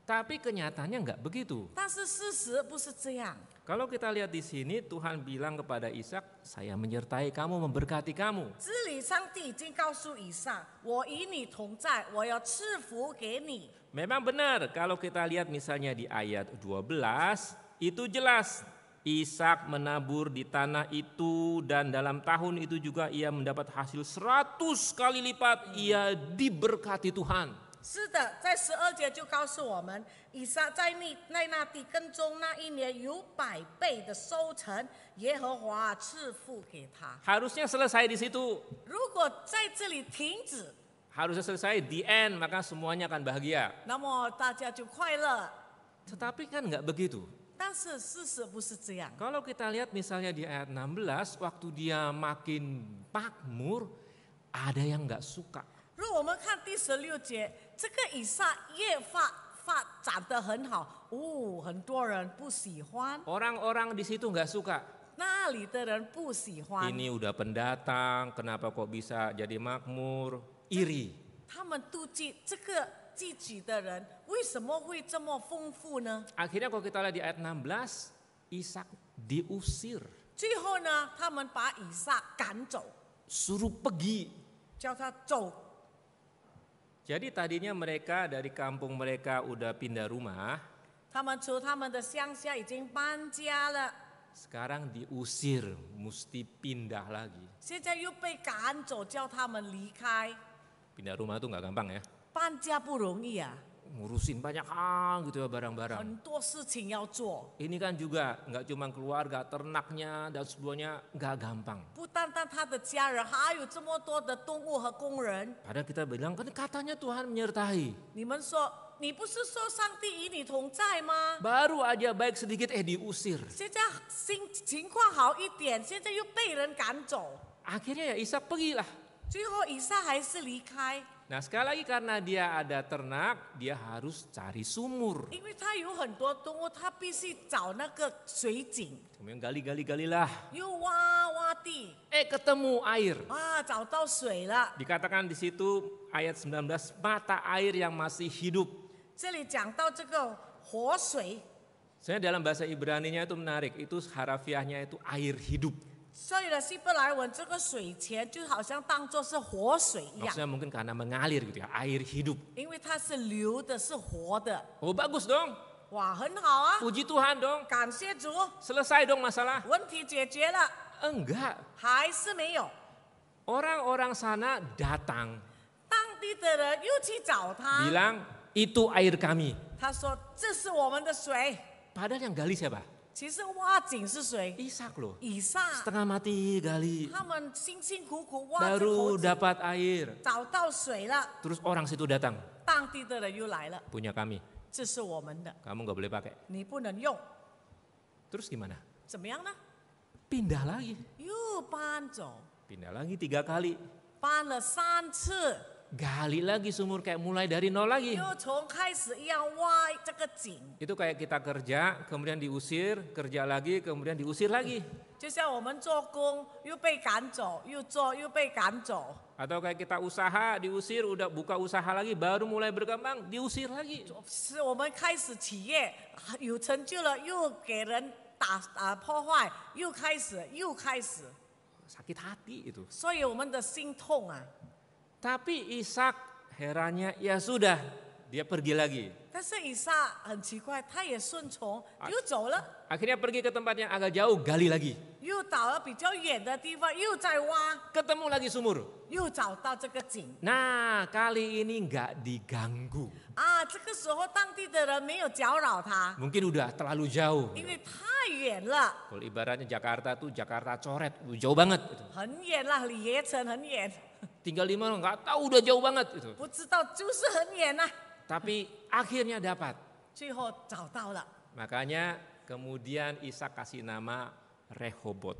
Tapi kenyataannya nggak begitu. 但是事实不是这样。 Kalau kita lihat di sini, Tuhan bilang kepada Ishak, saya menyertai kamu, memberkati kamu. 这里上帝已经告诉以撒：“我与你同在，我要赐福给你。” Memang benar, kalau kita lihat misalnya di ayat 12, itu jelas Ishak menabur di tanah itu dan dalam tahun itu juga ia mendapat hasil 100 kali lipat, ia diberkati Tuhan. 是的，在12节就告诉我们，以撒在那地耕种那一年有100倍的收成，耶和华赐福给他。 Harusnya selesai di situ, 如果在这里停止， harusnya selesai di end, maka semuanya akan bahagia. 那么大家就快乐。 Tetapi kan nggak begitu. 但是事实不是这样。 Kalau kita lihat misalnya di ayat 16, waktu dia makin makmur, ada yang nggak suka. 如果我们看第16节，这个以撒越发展得很好，很多人不喜欢， Orang-orang di situ nggak suka. 那里的人不喜欢。 Ini udah pendatang, kenapa kok bisa jadi makmur? Iri. 他们妒忌这个自己的人为什么会这么丰富呢？ Akhirnya kalau kita lihat di ayat 16, Ishak diusir, 最后呢，他们把以撒赶走， suruh pergi. 叫他走。 Jadi tadinya mereka dari kampung mereka udah pindah rumah, 他们从他们的乡下已经搬家了， sekarang diusir, mesti pindah lagi. 现在又被赶走，叫他们离开。 Pindah rumah tuh nggak gampang ya, 搬家不容易啊， ngurusin banyak hal gitu ya barang-barang. 很多事情要做， Ini kan juga nggak cuma keluarga, ternaknya dan semuanya nggak gampang. 不单单他的家人，还有这么多的动物和工人。 Padahal kita bilang kan katanya Tuhan menyertai. 你们说，你不是说上帝与你同在吗？ Baru aja baik sedikit diusir. 现在情况好一点，现在又被人赶走， Akhirnya ya Ishak pergilah. 最后以撒还是离开， Nah sekali lagi karena dia ada ternak, dia harus cari sumur. 因为他有很多动物，他必须找那个水井， Kemudian gali-gali-galilah. 又挖地， Ketemu air. 找到水了。 Dikatakan di situ ayat 19, mata air yang masih hidup. 这里讲到这个活水， Sebenarnya dalam bahasa Ibraninya itu menarik, itu harafiahnya itu air hidup. 所以呢，希伯来文这个水泉就好像当作是活水一样， Maksudnya mungkin karena mengalir gitu ya, air hidup. 因为它是流的，是活的。 Oh bagus dong, 哇，很好啊， puji Tuhan dong. 感谢主， Selesai dong masalah. 问题解决了， Enggak, 还是没有。 orang-orang sana datang 当地的人又去找他， bilang itu air kami. 他说这是我们的水。 Padahal yang gali siapa? 其实挖井是谁？ Ishak loh. 以撒， Setengah mati gali, 他们辛辛苦苦挖这口 baru 井， dapat air. 找到水了， Terus orang situ datang, 当地的人又来了， punya kami, 这是我们的， kamu nggak boleh pakai. 你不能用， Terus gimana? 怎么样呢？ Pindah lagi, 又搬走， pindah lagi 3 kali. 搬了3次， Gali lagi sumur kayak mulai dari nol lagi. 又从开始一样挖这个井， Itu kayak kita kerja, kemudian diusir, kerja lagi, kemudian diusir lagi. 就像我们做工又被赶走，又做又被赶走， Atau kayak kita usaha, diusir, udah buka usaha lagi, baru mulai berkembang, diusir lagi. 是我们开始企业有成就了，又给人打破坏，又开始。 Sakit hati itu. 所以我们的心痛啊！ Tapi Ishak herannya, ya sudah, dia pergi lagi. 但是以撒很奇怪，他也顺从，又走了， Akhirnya pergi ke tempat yang agak jauh, gali lagi. 又到了比较远的地方，又在挖， Ketemu lagi sumur. 又找到这个井 Nah, kali ini nggak diganggu. 啊！这个时候当地的人没有搅扰他， Mungkin udah terlalu jauh. 因为太远了， Kalau ibaratnya Jakarta tuh Jakarta coret, jauh banget. Gitu. 很远了，离盐城很远， Tinggal di mana nggak tahu udah jauh banget. Gitu. 不知道就是很远呐、 Tapi akhirnya dapat. 最后找到了。 Makanya kemudian Ishak kasih nama Rehobot.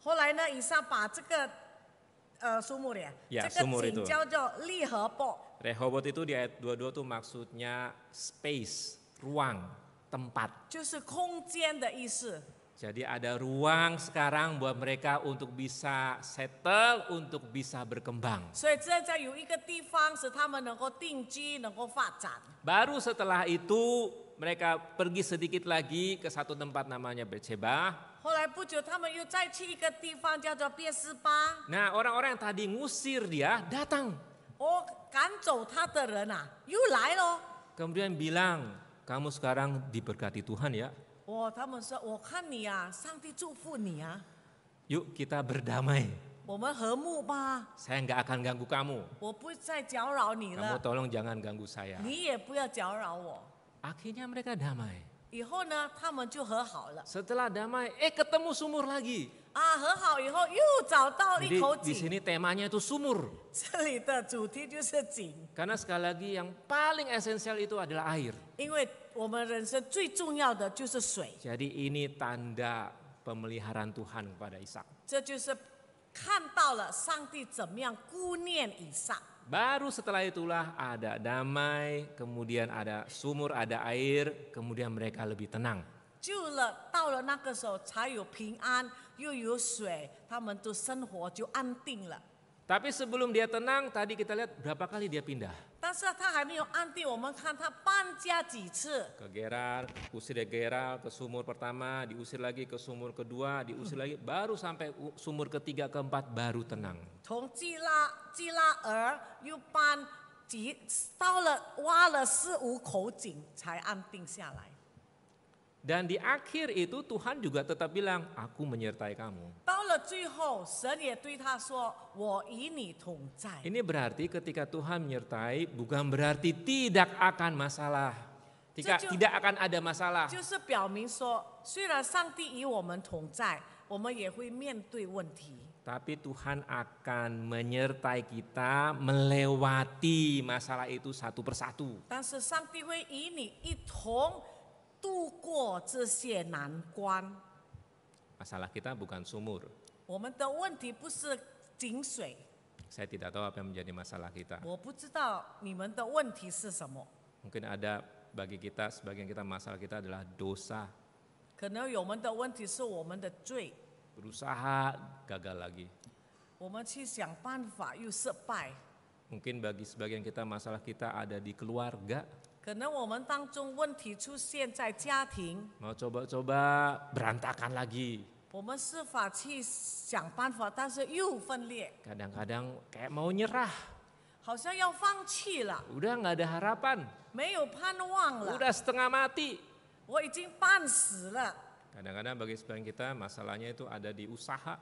后来呢，以撒把这个苏木莲， Ya, 这个 sumur 井 itu 叫做利和伯。 Rehobot itu di ayat 22 tuh maksudnya space, ruang, tempat. 就是空间的意思。 Jadi ada ruang sekarang buat mereka untuk bisa settle, untuk bisa berkembang. 所以现在有一个地方使他们能够定居、能够发展。 Baru setelah itu mereka pergi sedikit lagi ke satu tempat namanya Betseba. 后来不久，他们又再去一个地方叫做别斯巴。 Nah, orang-orang yang tadi ngusir dia datang. 哦，赶走他的人啊，又来了。 Kemudian bilang, kamu sekarang diberkati Tuhan ya. 哦，他们说：“我看你啊，上帝祝福你啊， Yuk kita berdamai. 我们和睦吧， Saya nggak akan ganggu kamu. 我不再搅扰你 Kamu 了， tolong jangan ganggu saya. 你也不要搅扰我。 Akhirnya mereka damai. ”以后呢，他们就和好了。 Setelah damai, ketemu sumur lagi. 啊，和好以后又找到 Jadi 一口 di 井。 sini temanya itu sumur. 这里的主题就是井， Karena sekali lagi yang paling esensial itu adalah air. 因为我们人生最重要的就是水， Jadi ini tanda pemeliharaan Tuhan kepada Ishak. 这就是看到了上帝怎么样顾念以撒。 Baru setelah itulah ada damai, kemudian ada sumur, ada air, kemudian mereka lebih tenang. 到了那个时候才有平安，又有水，他们的生活就安定了。 Tapi sebelum dia tenang, tadi kita lihat berapa kali dia pindah. 但是他还没有安定，我们看他搬家几次， Ke Gerar, usir dari Gerar ke sumur pertama, diusir lagi ke sumur kedua, diusir lagi, baru sampai sumur ketiga, keempat, baru tenang. 从基拉尔又搬到了挖了4、5口井才安定下来。 Dan di akhir itu Tuhan juga tetap bilang, aku menyertai kamu. 到了最后，神也对他说：“我与你同在。” Ini berarti ketika Tuhan menyertai bukan berarti tidak akan masalah. Tidak akan ada masalah. 就是表明说，虽然上帝与我们同在，我们也会面对问题。 Tapi Tuhan akan menyertai kita melewati masalah itu satu persatu. 但是上帝会与你一同度过这些难关。 Masalah kita bukan sumur. 我们的问题不是井水， Saya tidak tahu apa yang menjadi masalah kita. 我不知道你们的问题是什么。 Mungkin ada bagi kita, sebagian kita masalah kita adalah dosa. 可能我们的问题是我们的罪， Berusaha gagal lagi. 我们去想办法又失败。 Mungkin bagi sebagian kita masalah kita ada di keluarga. 可能我们当中问题出现在家庭， Mau coba-coba berantakan lagi. 我们设法去想办法，但是又分裂， Kadang-kadang kayak mau nyerah. 好像要放弃了， Udah nggak ada harapan. 没有盼望了， Udah setengah mati. 我已经半死了。 Kadang-kadang bagi sebagian kita masalahnya itu ada di usaha.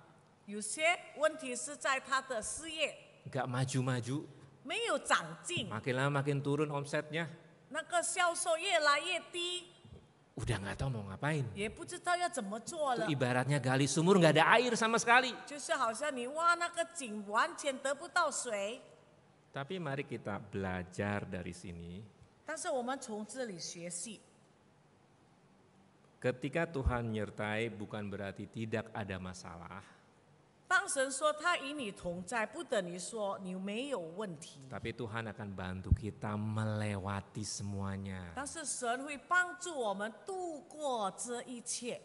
有些问题是在他的事业 Nggak maju-maju. 没有长进， Makin lama makin turun omsetnya. 那个销售越来越低， udah nggak tahu mau ngapain. 也不知道要怎么做 Itu 了。 ibaratnya gali sumur nggak ada air sama sekali. 就是好像你挖那个井，完全得不到水。 Tapi mari kita belajar dari sini. 但是我们从这里学习， Ketika Tuhan menyertai bukan berarti tidak ada masalah. 当神说他与你同在，不等于说你没有问题， Tapi Tuhan akan bantu kita melewati semuanya. 但是神会帮助我们度过这一切。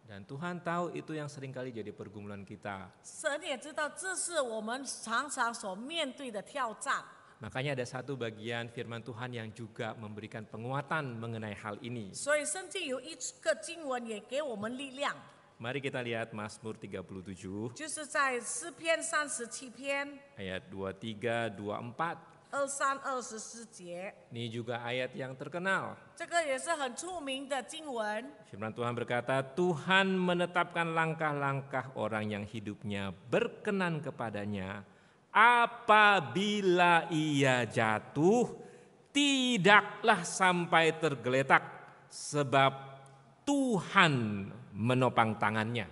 Dan Tuhan tahu itu yang seringkali jadi pergumulan kita. 神也知道这是我们常常所面对的挑战。 Makanya ada satu bagian firman Tuhan yang juga memberikan penguatan mengenai hal ini. 所以圣经有一个经文也给我们力量， Mari kita lihat Mazmur 37 就是在诗篇37篇 ayat 23, 24. 23、24节， Ini juga ayat yang terkenal. 这个也是很出名的经文。 Firman Tuhan berkata, Tuhan menetapkan langkah-langkah orang yang hidupnya berkenan kepadanya. Apabila ia jatuh, tidaklah sampai tergeletak, sebab Tuhan menopang tangannya.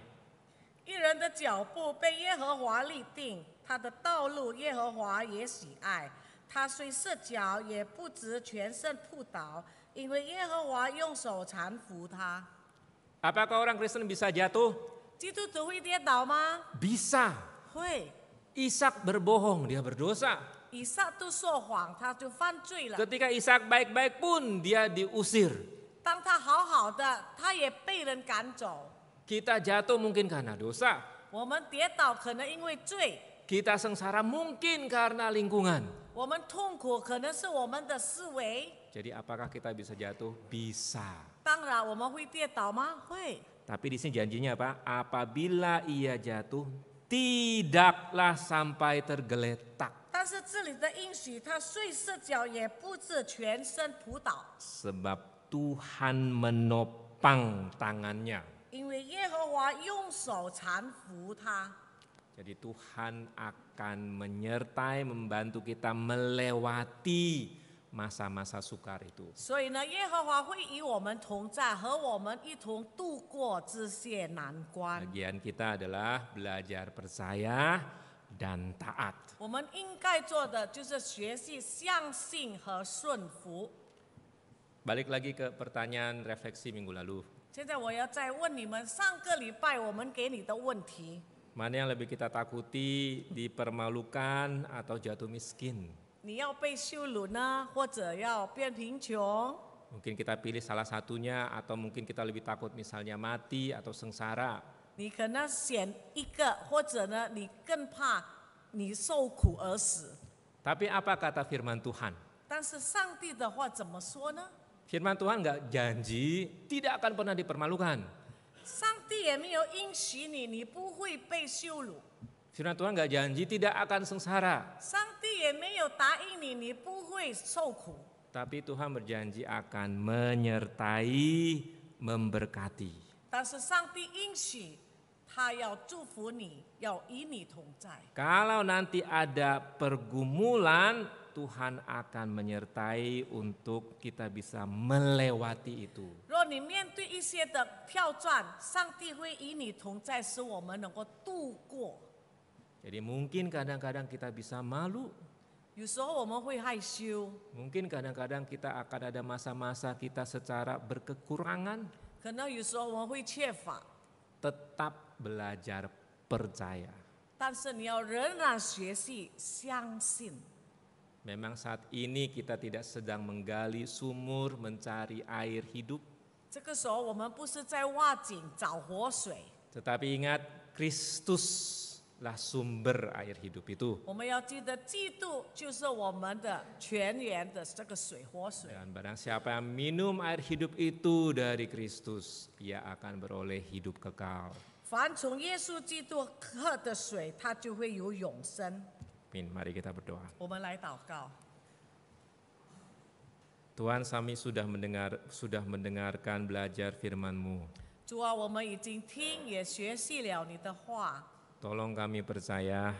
一人的脚步被耶和华立定，他的道路耶和华也喜爱。他虽射脚，也不至全身扑倒，因为耶和华用手搀扶他。 Apakah orang Kristen bisa jatuh? 基督徒会跌倒吗？ Bisa. 会。 Ishak berbohong, dia berdosa. 以撒都说谎，他就犯罪了。 Ketika Ishak baik-baik pun dia diusir. 当他好好的，他也被人赶走。 Kita jatuh mungkin karena dosa. 我们跌倒可能因为罪， Kita sengsara mungkin karena lingkungan. 我们痛苦可能是我们的思维。 Jadi apakah kita bisa jatuh? Bisa. 当然，我们会跌倒吗？会。 Tapi di sini janjinya apa? Apabila ia jatuh, tidaklah sampai tergeletak. 但是这里的应许，他虽射脚，也不至全身扑倒， Sebab Tuhan menopang tangannya. 因为耶和华用手搀扶他。 Jadi Tuhan akan menyertai, membantu kita melewati masa-masa sukar itu. 所以呢，耶和华会与我们同在，和我们一同度过这些难关。 Bagian kita adalah belajar percaya dan taat. 我们应该做的就是学习相信和顺服。 Balik lagi ke pertanyaan refleksi minggu lalu. 现在我要再问你们，上个礼拜我们给你的问题， Mana yang lebih kita takuti, dipermalukan atau jatuh miskin? 你要被羞辱呢，或者要变贫穷？ Mungkin kita pilih salah satunya atau mungkin kita lebih takut misalnya mati atau sengsara. 你可能选一个，或者呢，你更怕你受苦而死。 Tapi apa kata firman Tuhan? 但是上帝的话怎么说呢？ Firman Tuhan nggak janji tidak akan pernah dipermalukan. 上帝也没有应许你，你不会被羞辱。 Firman Tuhan nggak janji tidak akan sengsara. 上帝也没有答应你，你不会受苦。 Tapi Tuhan berjanji akan menyertai, memberkati. 但是上帝应许，他要祝福你，要与你同在。 Kalau nanti ada pergumulan, Tuhan akan menyertai untuk kita bisa melewati itu. 若你面对一些的挑战，上帝会与你同在，使我们能够度过。 Jadi mungkin kadang-kadang kita bisa malu, 有时候我们会害羞， mungkin kadang-kadang kita akan ada masa-masa kita secara berkekurangan, 可能有时候我们会缺乏， tetap belajar percaya. 但是你要仍然学习相信。 Memang saat ini kita tidak sedang menggali sumur mencari air hidup, 这个时候我们不是在挖井找活水， tetapi ingat Kristuslah sumber air hidup itu. 我们要记得，基督就是我们的泉源的这个水，活水。 Dan barang siapa yang minum air hidup itu dari Kristus, ia akan beroleh hidup kekal. 凡从耶稣基督喝的水，它就会有永生。 Amin. Mari kita berdoa. 我们来祷告。 Tuhan, kami sudah mendengarkan belajar firman-Mu. 主啊，我们已经听也学习了你的话， Tolong kami percaya,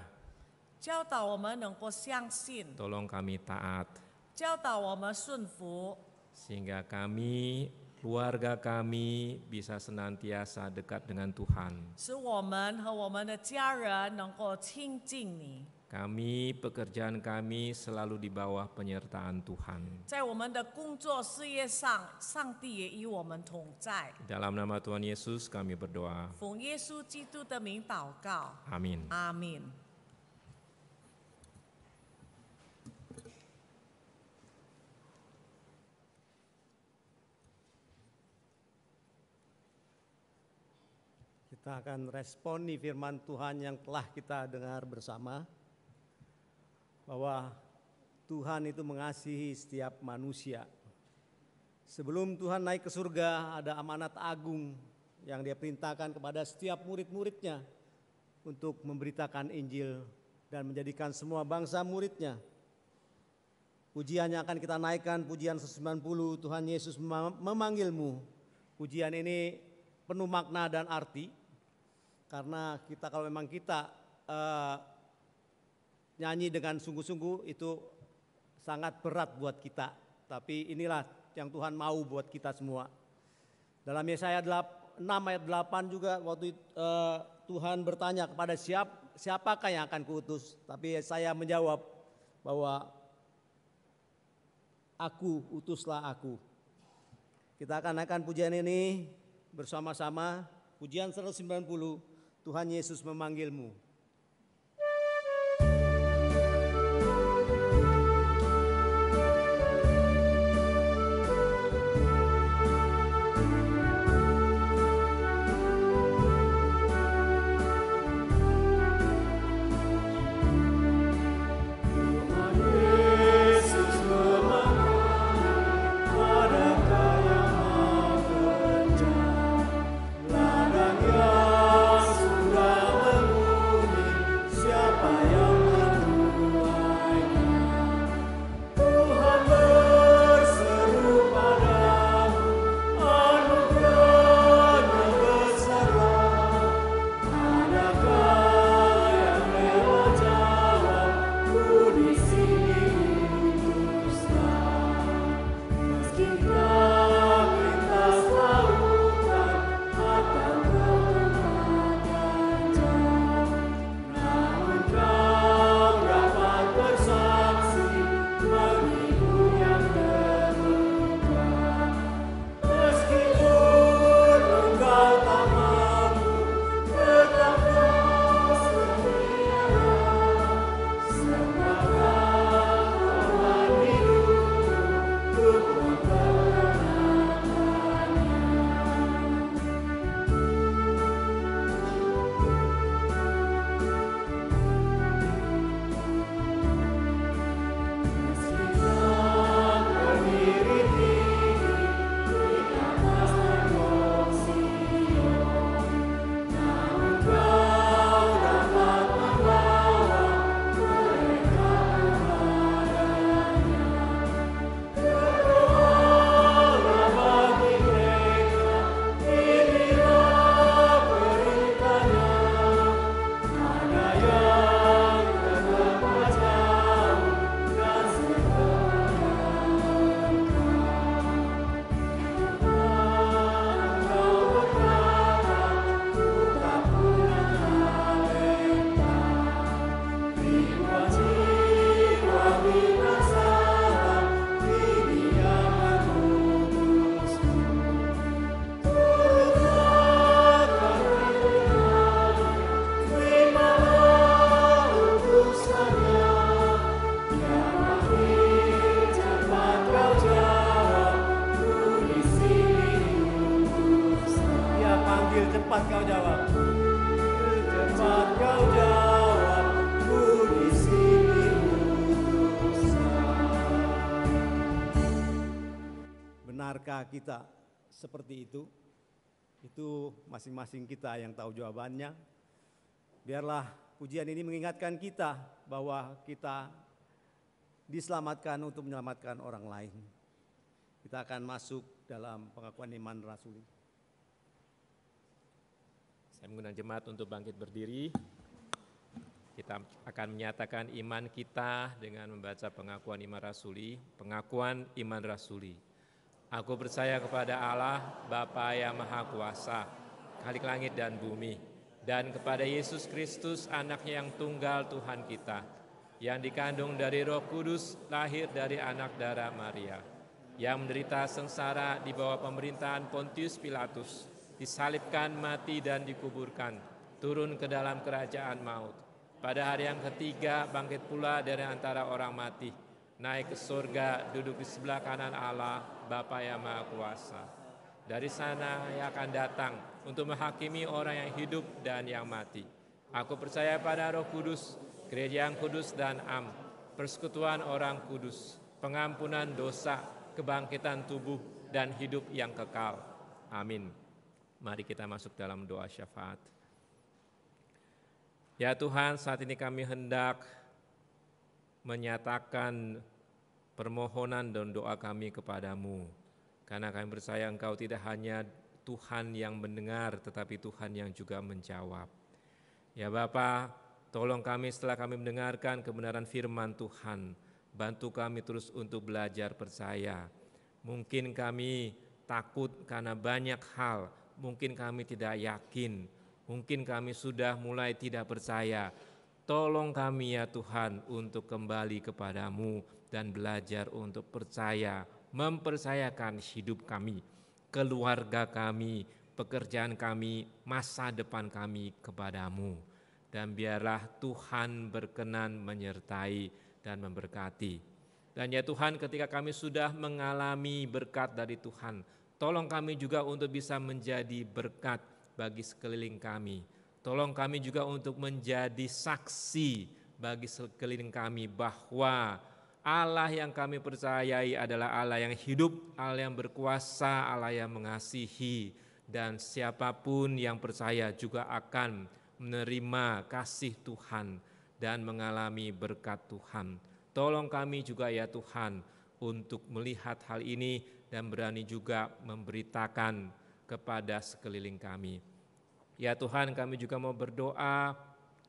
教导我们能够相信， tolong kami taat. 教导我们顺服。sehingga kami, keluarga kami bisa senantiasa dekat dengan Tuhan. 使我们和我们的家人能够亲近你。 Kami, pekerjaan kami selalu di bawah penyertaan Tuhan. 在我们的工作事业上，上帝也与我们同在。 Dalam nama Tuhan Yesus kami berdoa. 奉耶稣基督的名祷告， Amin. 阿门。 Kita akan responi firman Tuhan yang telah kita dengar bersama, bahwa Tuhan itu mengasihi setiap manusia. Sebelum Tuhan naik ke surga, ada amanat agung yang Dia perintahkan kepada setiap murid-muridnya untuk memberitakan Injil dan menjadikan semua bangsa muridnya. Pujiannya akan kita naikkan, pujian 190, Tuhan Yesus memanggilmu. Pujian ini penuh makna dan arti, karena kita kalau memang kita nyanyi dengan sungguh-sungguh itu sangat berat buat kita. Tapi inilah yang Tuhan mau buat kita semua. Dalam Yesaya 6 ayat 8 juga waktu Tuhan bertanya kepada siapakah yang akan kuutus. Tapi saya menjawab bahwa aku, utuslah aku. Kita akan naikkan pujian ini bersama-sama. Pujian 190. Tuhan Yesus memanggilmu. Cepat kau jawab. Cepat kau jawab. Ku di sini utusan. Benarkah kita seperti itu? Itu masing-masing kita yang tahu jawabannya. Biarlah pujian ini mengingatkan kita bahwa kita diselamatkan untuk menyelamatkan orang lain. Kita akan masuk dalam pengakuan iman rasuli. Saya mengundang jemaat untuk bangkit berdiri. Kita akan menyatakan iman kita dengan membaca pengakuan iman rasuli. Pengakuan iman rasuli. Aku percaya kepada Allah, Bapa yang Maha Kuasa, Khalik langit dan bumi, dan kepada Yesus Kristus, Anak-Nya yang tunggal Tuhan kita, yang dikandung dari Roh Kudus, lahir dari anak darah Maria, yang menderita sengsara di bawah pemerintahan Pontius Pilatus, disalibkan, mati dan dikuburkan, turun ke dalam kerajaan maut. Pada hari yang ketiga bangkit pula dari antara orang mati, naik ke surga, duduk di sebelah kanan Allah, Bapa yang Maha Kuasa. Dari sana Ia akan datang untuk menghakimi orang yang hidup dan yang mati. Aku percaya pada Roh Kudus, Gereja yang kudus dan am, persekutuan orang kudus, pengampunan dosa, kebangkitan tubuh, dan hidup yang kekal. Amin. Mari kita masuk dalam doa syafaat. Ya Tuhan, saat ini kami hendak menyatakan permohonan dan doa kami kepadamu. Karena kami percaya Engkau tidak hanya Tuhan yang mendengar, tetapi Tuhan yang juga menjawab. Ya Bapa, tolong kami setelah kami mendengarkan kebenaran firman Tuhan, bantu kami terus untuk belajar percaya. Mungkin kami takut karena banyak hal, mungkin kami tidak yakin, mungkin kami sudah mulai tidak percaya. Tolong kami ya Tuhan untuk kembali kepadamu dan belajar untuk percaya, mempercayakan hidup kami, keluarga kami, pekerjaan kami, masa depan kami kepadamu. Dan biarlah Tuhan berkenan menyertai dan memberkati. Dan ya Tuhan, ketika kami sudah mengalami berkat dari Tuhan, tolong kami juga untuk bisa menjadi berkat bagi sekeliling kami. Tolong kami juga untuk menjadi saksi bagi sekeliling kami bahwa Allah yang kami percayai adalah Allah yang hidup, Allah yang berkuasa, Allah yang mengasihi. Dan siapapun yang percaya juga akan menerima kasih Tuhan dan mengalami berkat Tuhan. Tolong kami juga ya Tuhan untuk melihat hal ini dan berani juga memberitakan kepada sekeliling kami. Ya Tuhan, kami juga mau berdoa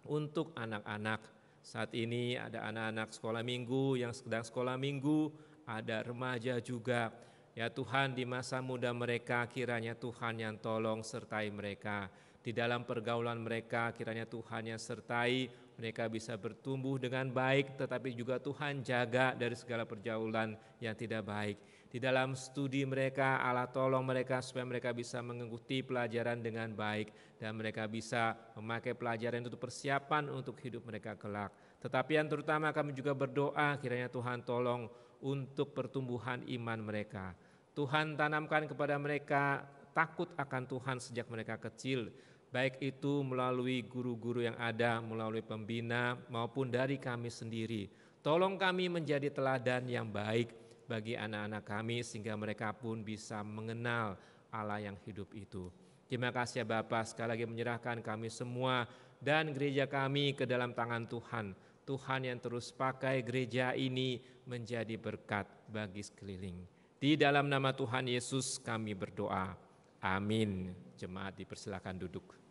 untuk anak-anak. Saat ini ada anak-anak sekolah minggu yang sedang sekolah minggu, ada remaja juga. Ya Tuhan, di masa muda mereka kiranya Tuhan yang tolong sertai mereka. Di dalam pergaulan mereka kiranya Tuhan yang sertai, mereka bisa bertumbuh dengan baik, tetapi juga Tuhan jaga dari segala pergaulan yang tidak baik. Di dalam studi mereka, Allah tolong mereka supaya mereka bisa mengikuti pelajaran dengan baik dan mereka bisa memakai pelajaran itu persiapan untuk hidup mereka kelak. Tetapi yang terutama kami juga berdoa kiranya Tuhan tolong untuk pertumbuhan iman mereka. Tuhan tanamkan kepada mereka takut akan Tuhan sejak mereka kecil, baik itu melalui guru-guru yang ada, melalui pembina maupun dari kami sendiri. Tolong kami menjadi teladan yang baik bagi anak-anak kami sehingga mereka pun bisa mengenal Allah yang hidup itu. Terima kasih ya Bapa, sekali lagi menyerahkan kami semua dan gereja kami ke dalam tangan Tuhan. Tuhan yang terus pakai gereja ini menjadi berkat bagi sekeliling. Di dalam nama Tuhan Yesus kami berdoa. Amin. Jemaat dipersilakan duduk.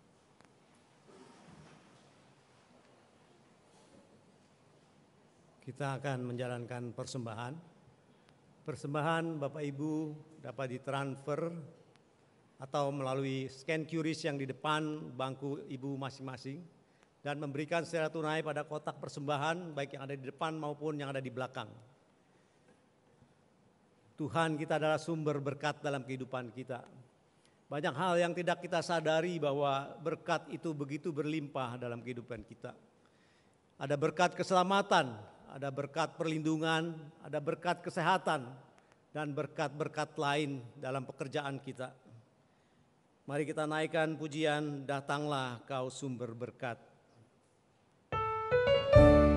Kita akan menjalankan persembahan. Persembahan Bapak Ibu dapat ditransfer atau melalui scan QRIS yang di depan bangku Ibu masing-masing dan memberikan secara tunai pada kotak persembahan baik yang ada di depan maupun yang ada di belakang. Tuhan kita adalah sumber berkat dalam kehidupan kita. Banyak hal yang tidak kita sadari bahwa berkat itu begitu berlimpah dalam kehidupan kita. Ada berkat keselamatan, ada berkat perlindungan, ada berkat kesehatan, dan berkat-berkat lain dalam pekerjaan kita. Mari kita naikkan pujian, datanglah kau sumber berkat. Kemurahan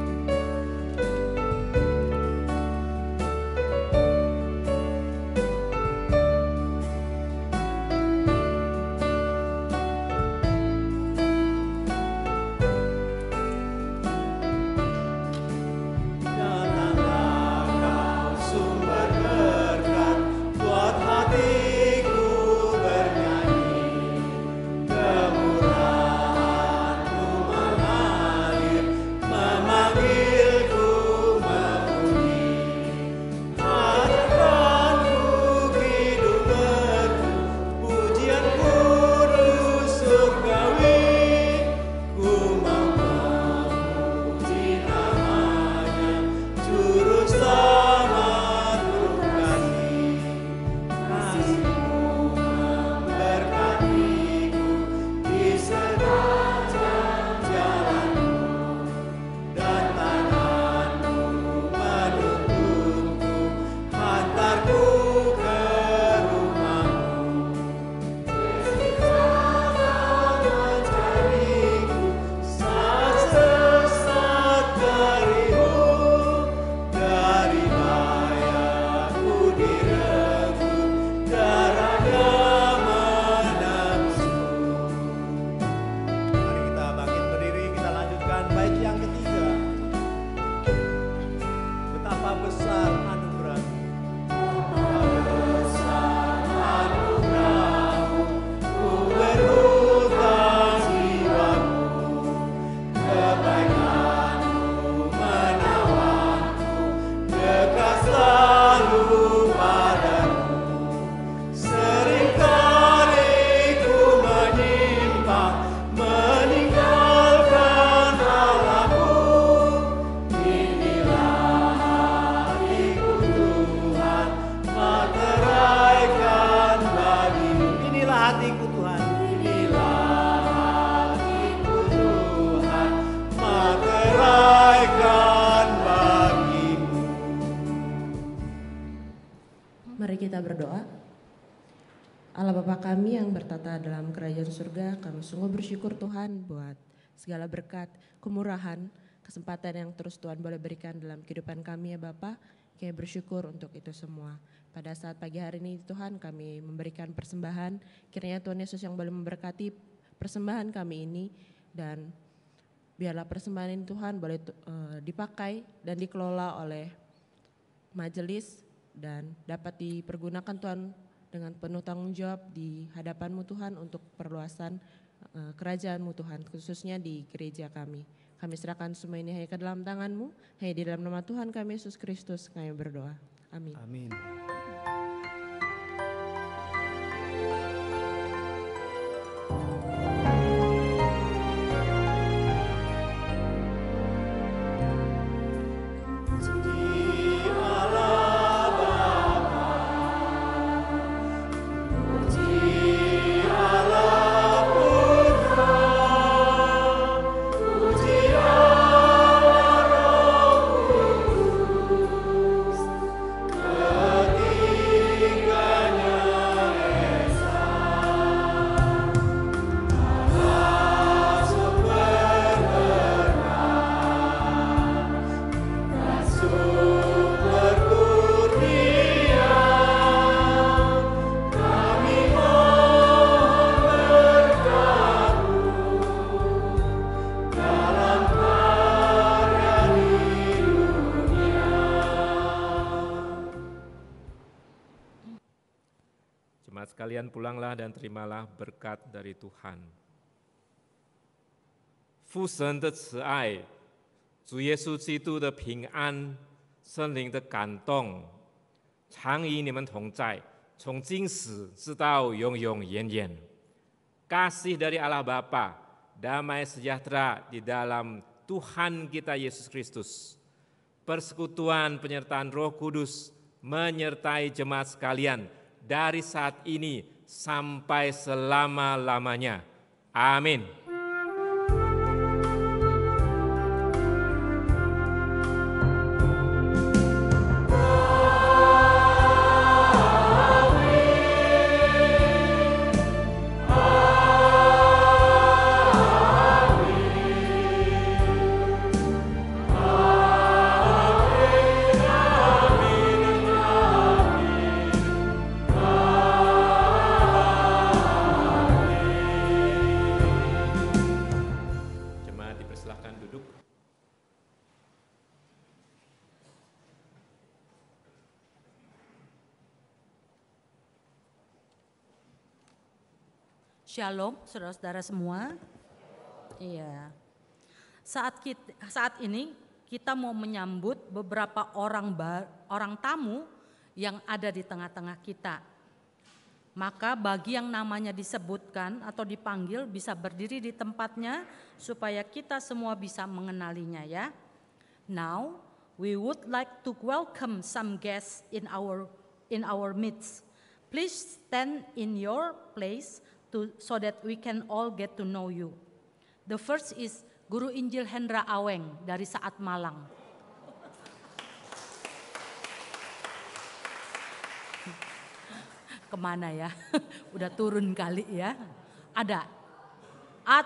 kita berdoa. Allah Bapa kami yang bertata dalam kerajaan surga, kami sungguh bersyukur Tuhan buat segala berkat, kemurahan, kesempatan yang terus Tuhan boleh berikan dalam kehidupan kami ya Bapa. Kami bersyukur untuk itu semua. Pada saat pagi hari ini Tuhan kami memberikan persembahan, kiranya Tuhan Yesus yang boleh memberkati persembahan kami ini, dan biarlah persembahan ini Tuhan boleh dipakai dan dikelola oleh majelis dan dapat dipergunakan Tuhan dengan penuh tanggung jawab di hadapan-Mu Tuhan untuk perluasan kerajaan-Mu Tuhan, khususnya di gereja kami. Kami serahkan semua ini hanya ke dalam tangan-Mu, hanya di dalam nama Tuhan kami Yesus Kristus kami berdoa. Amin. Amin. Sekalian pulanglah dan terimalah berkat dari Tuhan. 父神的慈爱，主耶稣基督的平安，圣灵的感动，常与你们同在，从今时直到永永远远。Kasih dari Allah Bapa, damai sejahtera di dalam Tuhan kita Yesus Kristus, persekutuan penyertaan Roh Kudus menyertai jemaat sekalian dari saat ini sampai selama-lamanya. Amin. Shalom, saudara-saudara semua. Iya. Saat ini kita mau menyambut beberapa orang tamu yang ada di tengah-tengah kita. Maka bagi yang namanya disebutkan atau dipanggil bisa berdiri di tempatnya supaya kita semua bisa mengenalinya ya. Now, we would like to welcome some guests in our midst. Please stand in your place so that we can all get to know you. The first is Guru Injil Hendra Aweng dari Saat Malang. Kemana ya? Udah turun kali ya. Ada.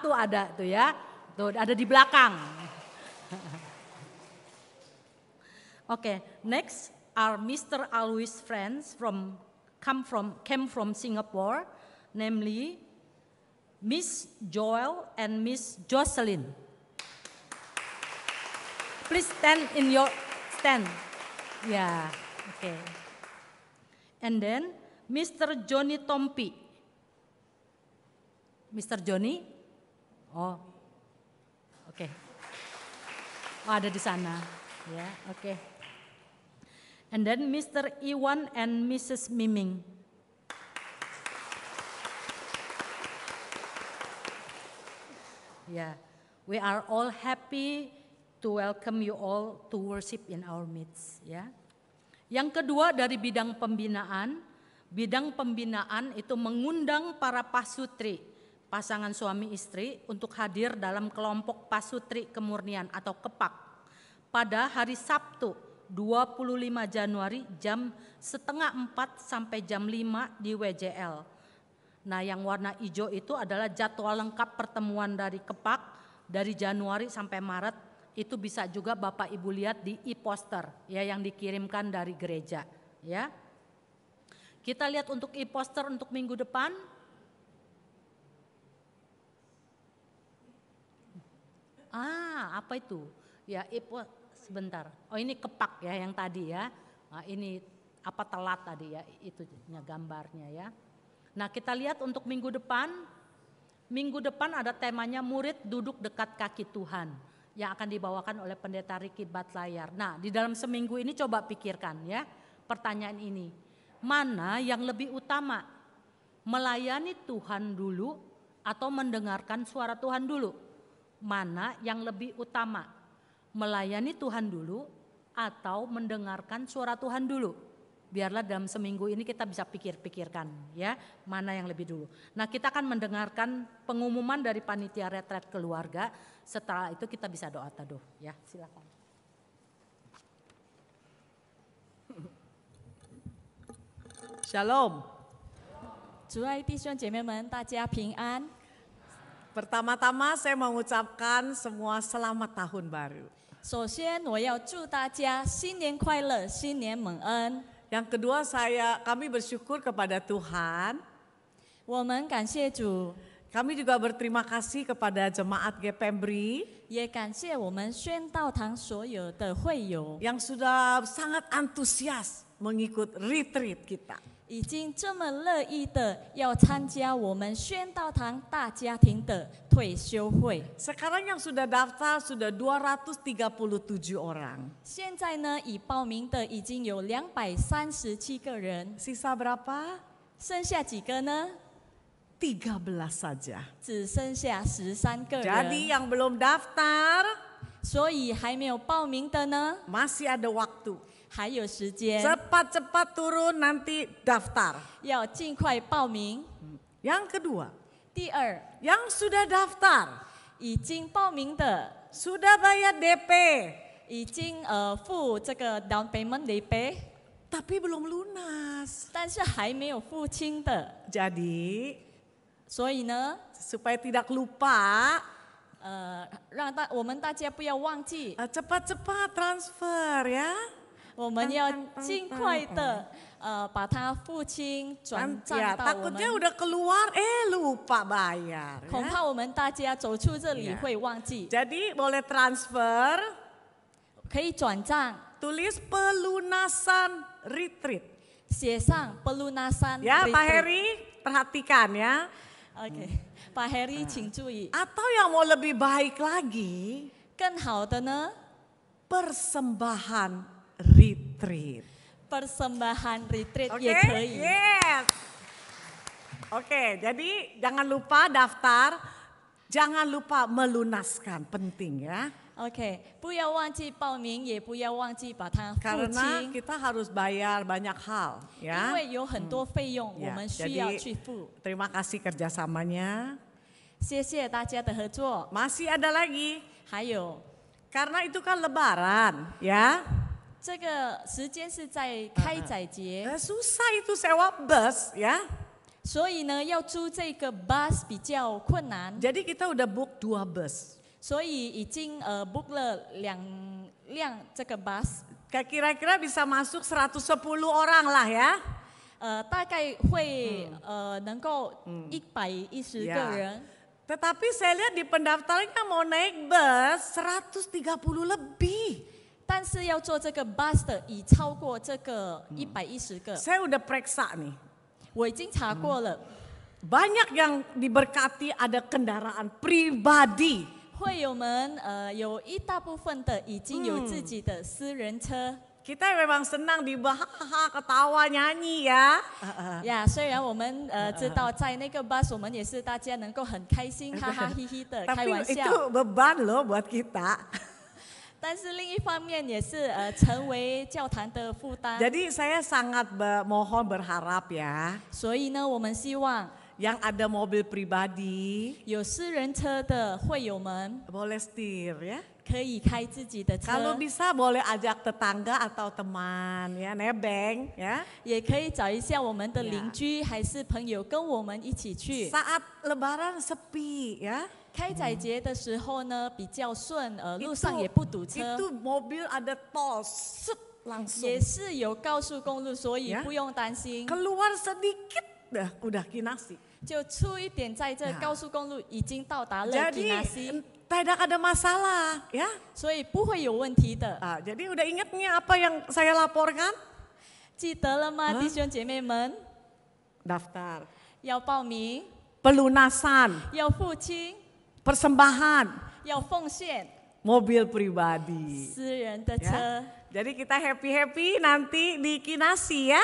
Tuh ada tuh ya. Tuh ada di belakang. Okay, next are Mr. Alois friends came from Singapore. Namely, Miss Joel and Miss Jocelyn. Please stand in your stand. Yeah, okay. And then Mr. Johnny Tompi. Mr. Johnny? Oh, oke. Okay. Oh, ada di sana. Ya, yeah, oke. Okay. And then Mr. Iwan and Mrs. Miming. Yeah, we are all happy to welcome you all to worship in our midst. Ya. Yang kedua dari bidang pembinaan itu mengundang para pasutri, pasangan suami istri untuk hadir dalam kelompok pasutri kemurnian atau kepak pada hari Sabtu 25 Januari jam 3:30 sampai jam 5 di WJL. Nah, yang warna hijau itu adalah jadwal lengkap pertemuan dari Kepak dari Januari sampai Maret. Itu bisa juga Bapak Ibu lihat di e-poster ya yang dikirimkan dari gereja ya. Kita lihat untuk e-poster untuk minggu depan. Apa itu? Ya, sebentar. Oh, ini Kepak ya yang tadi ya. Nah, ini apa telat tadi ya, itu gambarnya ya. Nah, kita lihat untuk minggu depan. Minggu depan ada temanya murid duduk dekat kaki Tuhan yang akan dibawakan oleh Pendeta Ricky Batlayar. Nah, di dalam seminggu ini coba pikirkan ya pertanyaan ini. Mana yang lebih utama? Melayani Tuhan dulu atau mendengarkan suara Tuhan dulu? Mana yang lebih utama? Melayani Tuhan dulu atau mendengarkan suara Tuhan dulu? Biarlah dalam seminggu ini kita bisa pikirkan ya, mana yang lebih dulu. Nah, kita akan mendengarkan pengumuman dari panitia retret keluarga. Setelah itu kita bisa doa taduh ya, silakan. Shalom. 主爱弟兄姐妹们，大家平安。 Pertama-tama saya mengucapkan semua selamat tahun baru. 首先，我要祝大家新年快乐，新年蒙恩。 Yang kedua kami bersyukur kepada Tuhan. 我们感谢主， Kami juga berterima kasih kepada jemaat GPMBRI 也感谢我们宣道堂所有的会友， yang sudah sangat antusias mengikut retreat kita. 已经这么乐意的要参加我们宣道堂大家庭的退休会。 Sekarang yang sudah daftar sudah 237 orang. 现在呢，已报名的已经有237个人， Sisa berapa? 剩下几个呢？ 13 saja. 只剩下13个 Jadi 人。 yang belum daftar 所以还没有报名的呢， masih ada waktu. 还有时间， Cepat-cepat turun nanti daftar. 要尽快报名。 Yang kedua, 第二， yang sudah daftar, 已经报名的， sudah bayar DP, 已经付这个 down payment DP， tapi belum lunas. 但是还没有付清的。 Jadi, 所以呢， supaya tidak lupa, 让我们大家不要忘记， cepat-cepat transfer ya. 我们要尽快的把它付清，转 Ya, 账到我 takutnya 们。 udah keluar, lupa bayar. 恐 Ya. 怕我们大家走出这里 Ya. 会忘记， Jadi boleh transfer, 可以转账， tulis pelunasan retreat. 写上 pelunasan Ya, Pak retreat。 Heri, perhatikan ya. OK，Pak Heri 请注意， Atau yang mau lebih baik lagi, 更好的呢， persembahan retreat. persembahan retreat Oke? 也可以。 Yes. Oke, jadi jangan lupa daftar, jangan lupa melunaskan, penting ya. OK，不要忘记报名，也不要忘记把它付 Karena 清， kita harus bayar banyak hal 因 ya. 为有很多费用， Ya, 我们需要 jadi 去付。 terima kasih kerjasamanya. 谢谢大家的合作。 Masih ada lagi, 还有 karena itu kan lebaran ya. 这个时间是在开斋节， Susah itu sewa bus ya. 所以呢，要租这个 bus 比较困难， Jadi kita udah book 2 bus. 所以已经book 了2辆这个 bus， Kira-kira bisa masuk 110 orang lah ya. 大概会能够110个人。 Tetapi saya lihat di pendaftarannya mau naik bus 130 lebih. 但是要做这个 bus 的已超过这个110个， Saya udah periksa nih. 我已经查过了。 Banyak yang diberkati ada kendaraan pribadi. 会友们有一大部分的已经有自己的私人车。 Kita memang senang dibahas, ketawa, nyanyi ya. 呀，虽然我们知道在那个 bus 我们也是大家能够很开心，哈哈嘻嘻的开 Tapi 玩 itu 笑， beban loh buat kita. 但是另一方面也是成为教堂的负担。 Jadi saya sangat mohon berharap ya, 所以呢，我们希望 yang ada mobil pribadi 有私人车的会友们 boleh setir ya. 可以开自己的 Kalau 车， bisa boleh ajak tetangga atau teman ya, nebeng ya. 也可以找一下我们的 Ya. 邻居还是朋友跟我们一起去。 Saat Lebaran sepi ya. 开斋节的时候呢，比较顺，路上也不堵车， Itu mobil ada tol, set langsung. 也是有高速公路，所以 Ya. 不用担心。 Keluar sedikit udah Kinasi. 就出一点，在这 Ya. 高速公路已经到达了 Jadi Kinasi， tidak ada masalah ya. 所以不会有问题的。 Jadi udah ingatnya apa yang saya laporkan? 记得了吗，啊弟兄姐妹们？ Daftar. 要报名， Pelunasan, 要付清， persembahan, 要奉献 mobil pribadi. 私人的车 Jadi kita happy-happy nanti di Kinasi ya.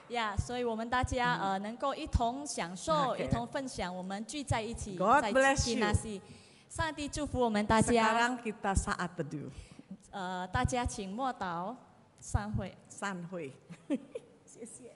呀。所以我们大家能够一同享受， OK 一同分享，我们聚在一起 God 在 bless you Kinasi。上帝祝福我们大家。 Sekarang kita saat teduh. 大家请默祷，散会。散会。谢谢。